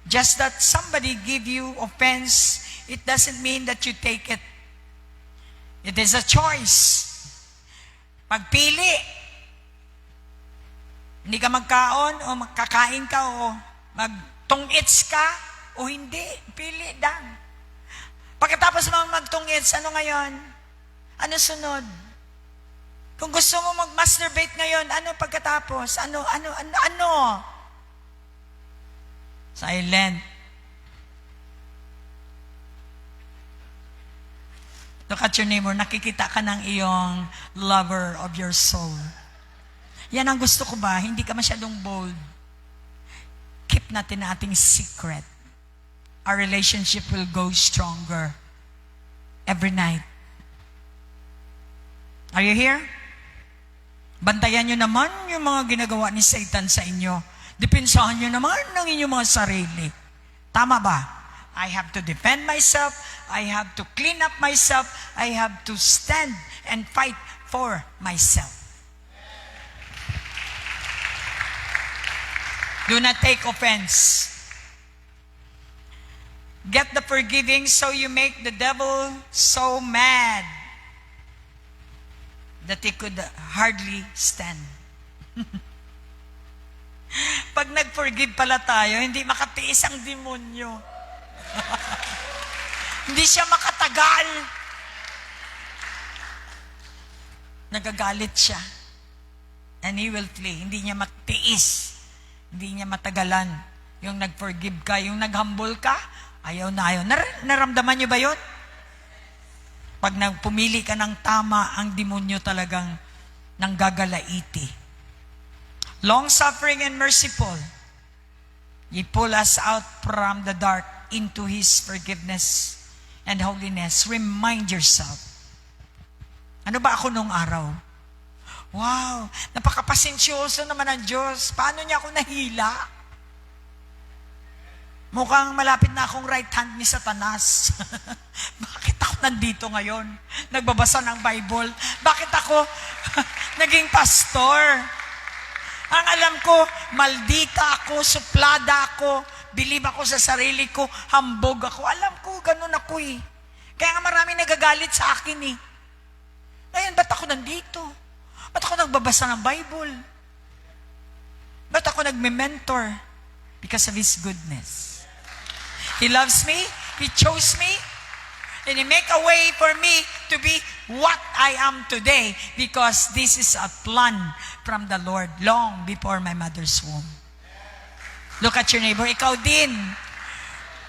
Just that somebody give you offense, it doesn't mean that you take it. It is a choice. Pagpili. Hindi ka magkaon o magkakain ka o magtungits ka o hindi. Pili lang. Pagkatapos mo magtungits, ano ngayon? Ano sunod? Kung gusto mo mag-masturbate ngayon, ano pagkatapos? Ano? Silent. Look at your neighbor, nakikita ka ng iyong lover of your soul. Yan ang gusto ko ba? Hindi ka masyadong bold. Keep natin na ating secret. Our relationship will go stronger every night. Are you here? Bantayan nyo naman yung mga ginagawa ni Satan sa inyo. Depensahan nyo naman ng inyong mga sarili. Tama ba? I have to defend myself. I have to clean up myself. I have to stand and fight for myself. Do not take offense. Get the forgiving so you make the devil so mad that he could hardly stand. Pag nag-forgive pala tayo, hindi makatiis ang demonyo. Hindi siya makatagal. Nagagalit siya. And he will flee. Hindi niya matiis. Hindi niya matagalan. Yung nag-forgive ka, yung nag-humble ka, ayaw na ayaw. Naramdaman niyo ba yun? Pag nagpumili ka ng tama, ang demonyo talagang nanggagalaiti. Long-suffering and merciful. He pull us out from the dark into His forgiveness and holiness. Remind yourself. Ano ba ako nung araw? Wow, napakapasensyoso naman ang Diyos. Paano niya ako nahila? Mukhang malapit na akong right hand ni Satanas. Bakit ako nandito ngayon? Nagbabasa ng Bible. Bakit ako naging pastor? Ang alam ko, maldita ako, suplada ako, bilib ako sa sarili ko, hambog ako. Alam ko, ganun ako eh. Kaya nga maraming nagagalit sa akin eh. Ngayon, ba't ako nandito? Ba't ako nagbabasa ng Bible? Ba't ako nagme-mentor? Because of His goodness. He loves me, He chose me, and He make a way for me to be what I am today because this is a plan from the Lord long before my mother's womb. Look at your neighbor. Ikaw din.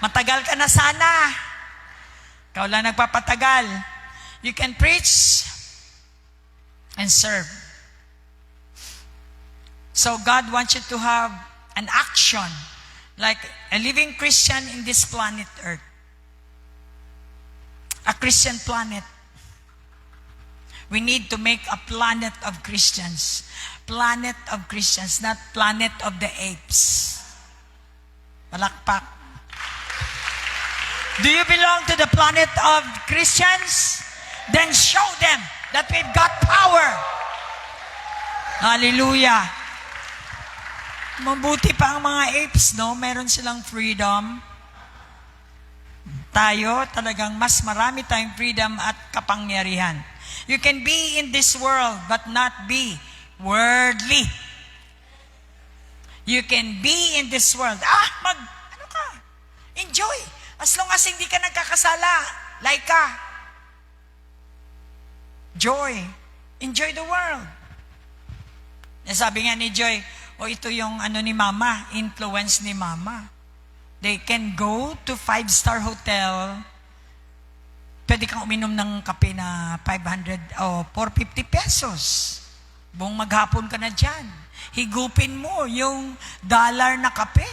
Matagal ka na sana. Ikaw lang nagpapatagal. You can preach and serve. So God wants you to have an action like a living Christian in this planet Earth. A Christian planet. We need to make a planet of Christians. Planet of Christians, not planet of the apes. Palakpak. Do you belong to the planet of Christians? Then show them that we've got power. Hallelujah. Mabuti pa ang mga apes, no? Meron silang freedom. Tayo, talagang mas marami tayong freedom at kapangyarihan. You can be in this world but not be worldly. You can be in this world. Ano ka? Enjoy. As long as hindi ka nagkakasala, like ka. Joy. Enjoy the world. Sabi nga ni Joy, ito yung ni Mama, influence ni Mama. They can go to 5-star hotel. Pwede kang uminom ng kape na 500 o 450 pesos. Buong maghapon ka na dyan. Higupin mo yung dollar na kape.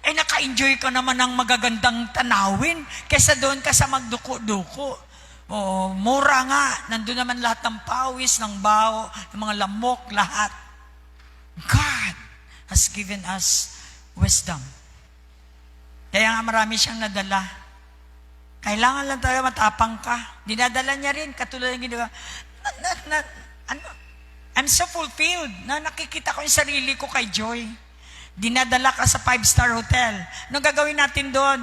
Naka-enjoy ka naman ng magagandang tanawin kaysa doon ka sa magduko-duko. Mura nga. Nandun naman lahat ng pawis, ng baho, ng mga lamok, lahat. God has given us wisdom. Kaya nga marami siyang nadala. Kailangan lang tayo matapang ka. Dinadala niya rin, katulad ng ginawa. I'm so fulfilled na nakikita ko yung sarili ko kay Joy. Dinadala ka sa 5-star hotel. Anong gagawin natin doon?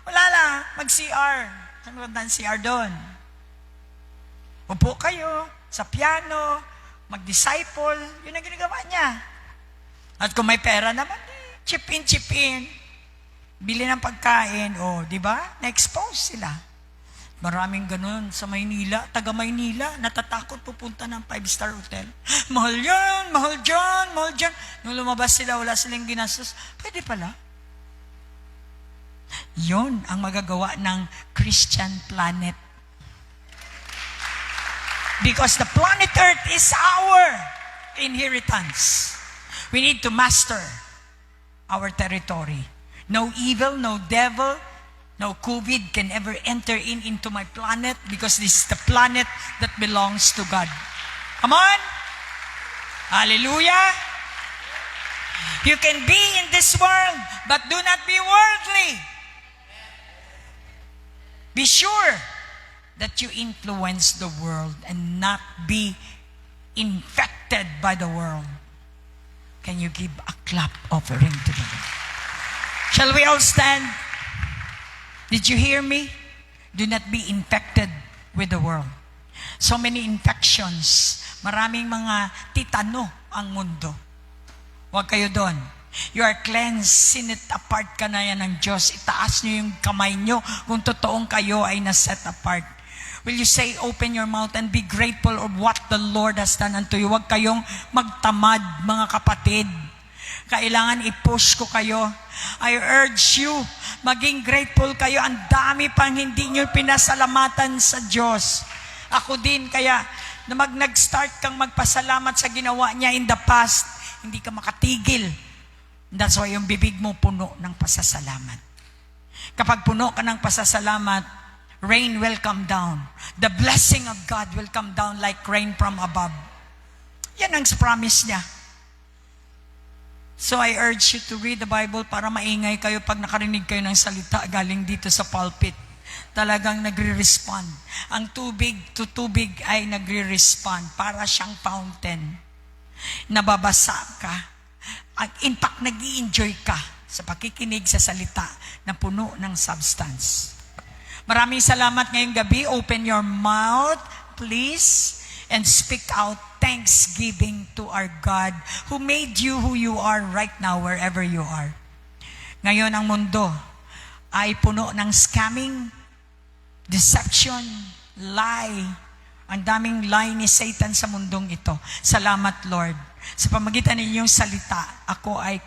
Wala lang, mag-CR. Ano ba ang CR doon? Upo kayo sa piano, mag-disciple, yun ang ginagawa niya. At kung may pera naman, chip in. Bili ng pagkain, di ba? Na-expose sila. Maraming ganun sa Maynila, taga Maynila, natatakot pupunta ng 5-star hotel. Mahal yan, mahal dyan, mahal dyan. Nung lumabas sila, wala silang ginastos. Pwede pala. Yun ang magagawa ng Christian planet. Because the planet Earth is our inheritance. We need to master our territory. No evil, no devil, no COVID can ever enter into my planet because this is the planet that belongs to God. Come on! Hallelujah! You can be in this world, but do not be worldly. Be sure that you influence the world and not be infected by the world. Can you give a clap offering to the Lord? Shall we all stand? Did you hear me? Do not be infected with the world. So many infections. Maraming mga titano ang mundo. Huwag kayo doon. You are cleansed. Sinit apart ka na yan ng Diyos. Itaas nyo yung kamay nyo kung totoong kayo ay naset apart. Will you say, open your mouth and be grateful of what the Lord has done unto you? Huwag kayong magtamad, mga kapatid. Kailangan i-push ko kayo. I urge you, maging grateful kayo. Ang dami pang hindi nyo pinasalamatan sa Diyos. Ako din, kaya na nag-start kang magpasalamat sa ginawa niya in the past, hindi ka makatigil. That's why yung bibig mo puno ng pasasalamat. Kapag puno ka ng pasasalamat, rain will come down. The blessing of God will come down like rain from above. Yan ang promise niya. So I urge you to read the Bible para maingay kayo pag nakarinig kayo ng salita galing dito sa pulpit. Talagang nagre-respond. Ang tubig to tubig ay nagre-respond. Para siyang fountain. Nababasa ka. In fact, nag-i-enjoy ka sa pakikinig sa salita na puno ng substance. Maraming salamat ngayong gabi. Open your mouth, please, and speak out thanksgiving to our God who made you who you are right now, wherever you are. Ngayon, ang mundo ay puno ng scamming, deception, lie. Ang daming lie ni Satan sa mundong ito. Salamat, Lord. Sa pamagitan ng inyong salita, ako ay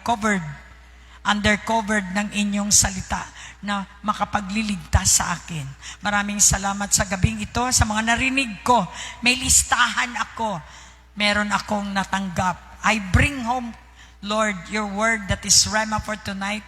undercovered ng inyong salita na makapagliligtas sa akin. Maraming salamat sa gabing ito. Sa mga narinig ko, may listahan ako. Meron akong natanggap. I bring home, Lord, your word that is rhema for tonight.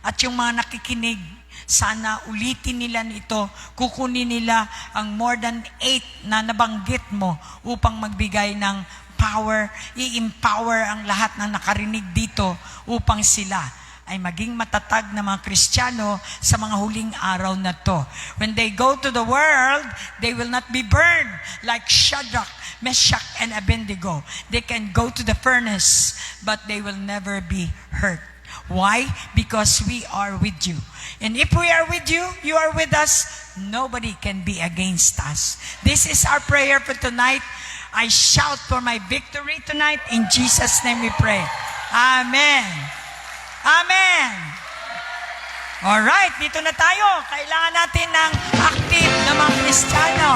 At yung mga nakikinig, sana ulitin nila ito, kukunin nila ang more than 8 na nabanggit mo upang magbigay ng power, i-empower ang lahat ng nakarinig dito upang sila ay maging matatag na mga Kristiyano sa mga huling araw na to. When they go to the world, they will not be burned like Shadrach, Meshach, and Abednego. They can go to the furnace, but they will never be hurt. Why? Because we are with you. And if we are with you, you are with us, nobody can be against us. This is our prayer for tonight. I shout for my victory tonight. In Jesus' name we pray. Amen. Amen. Alright, dito na tayo. Kailangan natin ng active na mga Kristiyano.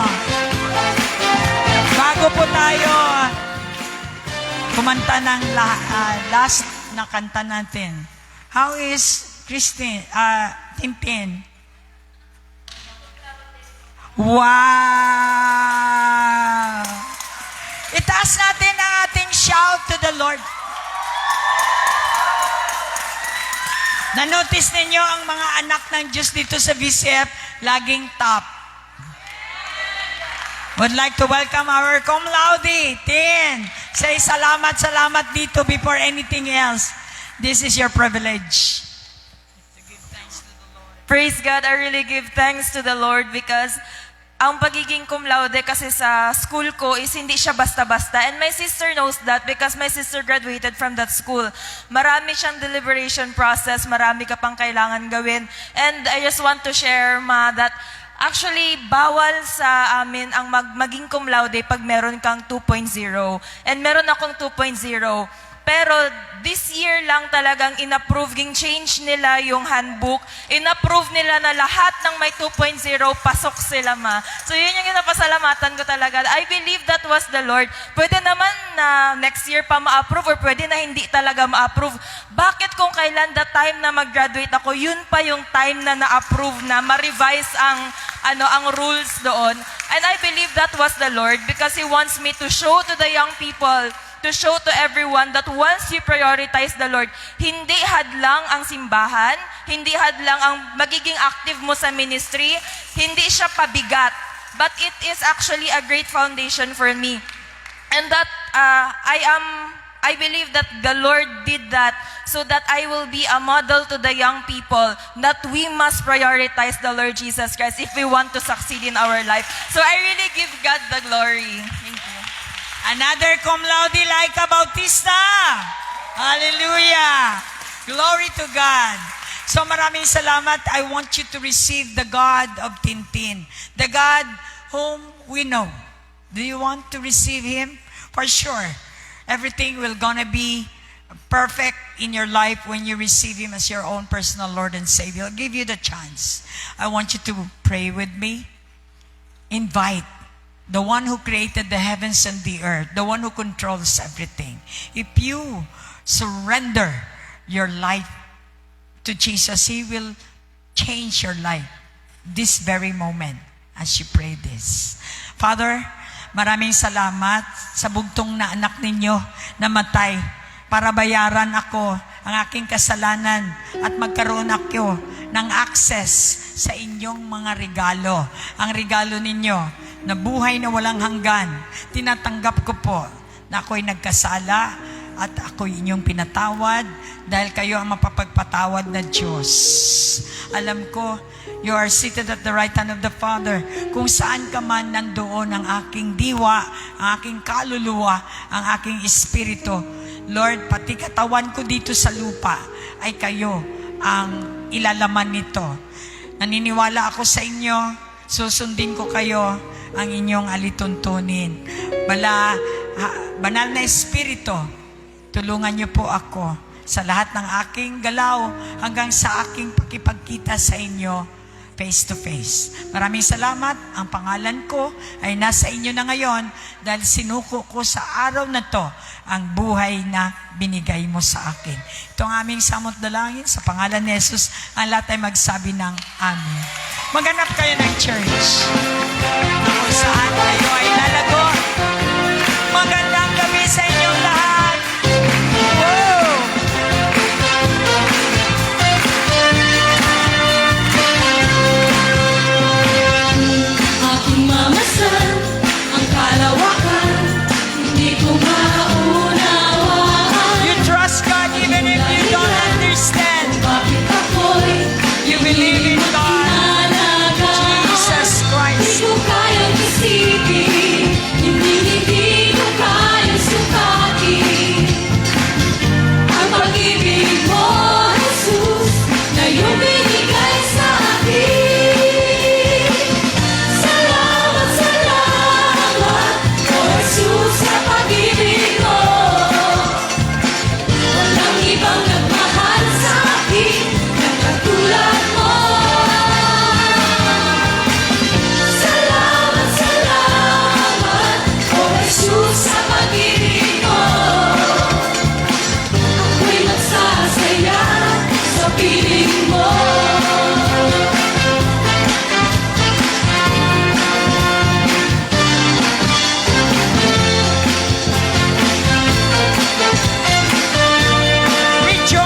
Bago po tayo kumanta ng last na kanta natin. How is Timpin? Wow! Itaas natin ang ating shout to the Lord. Na-notice ninyo ang mga anak ng Diyos dito sa VCF, laging top. Would like to welcome our cum laude, Tin. Say salamat dito before anything else. This is your privilege. Praise God, I really give thanks to the Lord because ang pagiging cum laude kasi sa school ko is hindi siya basta-basta. And my sister knows that because my sister graduated from that school. Marami siyang deliberation process, marami ka pang kailangan gawin. And I just want to share, Ma, that Actually, bawal sa amin ang maging cum laude pag meron kang 2.0. And meron akong 2.0. Pero this year lang talagang in-approve, change nila yung handbook. In-approve nila na lahat ng may 2.0, pasok sila, ma. So yun yung ginapasalamatan ko talaga. I believe that was the Lord. Pwede naman na next year pa ma-approve or pwede na hindi talaga ma-approve. Bakit kung kailan the time na mag-graduate ako, yun pa yung time na na-approve na ma-revise ang rules doon. And I believe that was the Lord because He wants me to show to the young people, to show to everyone that once you prioritize the Lord, hindi hadlang ang simbahan, hindi hadlang ang magiging active mo sa ministry, hindi siya pabigat, but it is actually a great foundation for me. And that I believe that the Lord did that so that I will be a model to the young people that we must prioritize the Lord Jesus Christ if we want to succeed in our life. So I really give God the glory. Thank you. Another cum laude like Bautista. Hallelujah. Glory to God. So maraming salamat. I want you to receive the God of Tintin. The God whom we know. Do you want to receive Him? For sure. Everything will gonna be perfect in your life when you receive Him as your own personal Lord and Savior. I'll give you the chance. I want you to pray with me. Invite the one who created the heavens and the earth, the one who controls everything. If you surrender your life to Jesus, He will change your life this very moment as you pray this. Father, maraming salamat sa bugtong na anak ninyo na matay para bayaran ako ang aking kasalanan at magkaroon ako ng access sa inyong mga regalo. Ang regalo ninyo na buhay na walang hanggan. Tinatanggap ko po na ako'y nagkasala at ako'y inyong pinatawad dahil kayo ang mapapagpatawad na Diyos. Alam ko, you are seated at the right hand of the Father. Kung saan ka man nandoon ang aking diwa, ang aking kaluluwa, ang aking espiritu. Lord, pati katawan ko dito sa lupa ay kayo ang ilalaman nito. Naniniwala ako sa inyo, susundin ko kayo ang inyong alituntunin. Banal na Espiritu, tulungan niyo po ako sa lahat ng aking galaw hanggang sa aking pakipagkita sa inyo face to face. Maraming salamat. Ang pangalan ko ay nasa inyo na ngayon dahil sinuko ko sa araw na to ang buhay na binigay mo sa akin. Ito ang aming samot dalangin sa pangalan ni Jesus. Ang lahat ay magsabi ng Amen. Maghanap kayo ng church na kung saan kayo ay lalago. Magandang gabi sa inyong lahat. Wow! Aking mamasan ang kalawakan, hindi ko maunawaan. You trust God even if you don't understand. Bakit ako'y You believe in God. Jesus Hindi Christ. ko kayang isipin, hindi ko kayang sukatin. Ang pag-ibig mo, Jesus, na iyong binigay sa akin. Salamat, salamat, O Jesus, sa pag-ibig mo. Walang ibang nagmahal sa akin na katulad mo. Salamat, salamat, O Jesus, sa pag-ibig mo. Ako'y magsasaya sa piling mo. Rejoice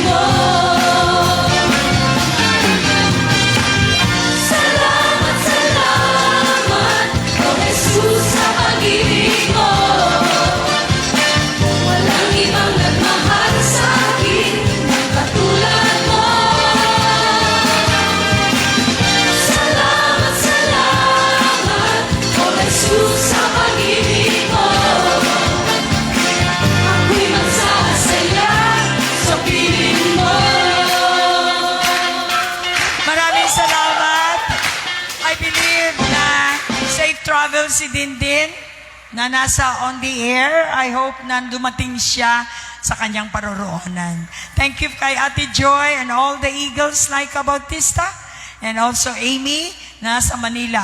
mo. Salamat, salamat, O Jesus, sa pag-ibig mo. Walang ibang nagmahal sa akin na katulad mo. Salamat, salamat, O Jesus, sa pag-ibig mo. Ako'y magsasaya sa piling mo. Maraming salamat. I believe na safe travel si Dindin na nasa on the air. I hope na dumating siya sa kanyang paroroonan. Thank you kay Ate Joy and all the Eagles like Bautista and also Amy na nasa Manila.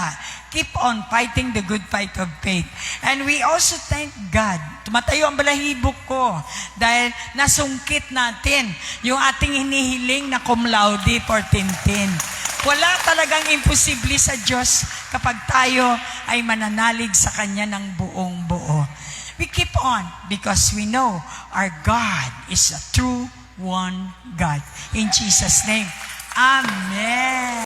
Keep on fighting the good fight of faith. And we also thank God. Tumatayo ang balahibo ko dahil nasungkit natin yung ating hinihiling na cum laude for Tintin. Wala talagang imposible sa Diyos kapag tayo ay mananalig sa Kanya ng buong buo. We keep on because we know our God is a true one God. In Jesus' name, Amen.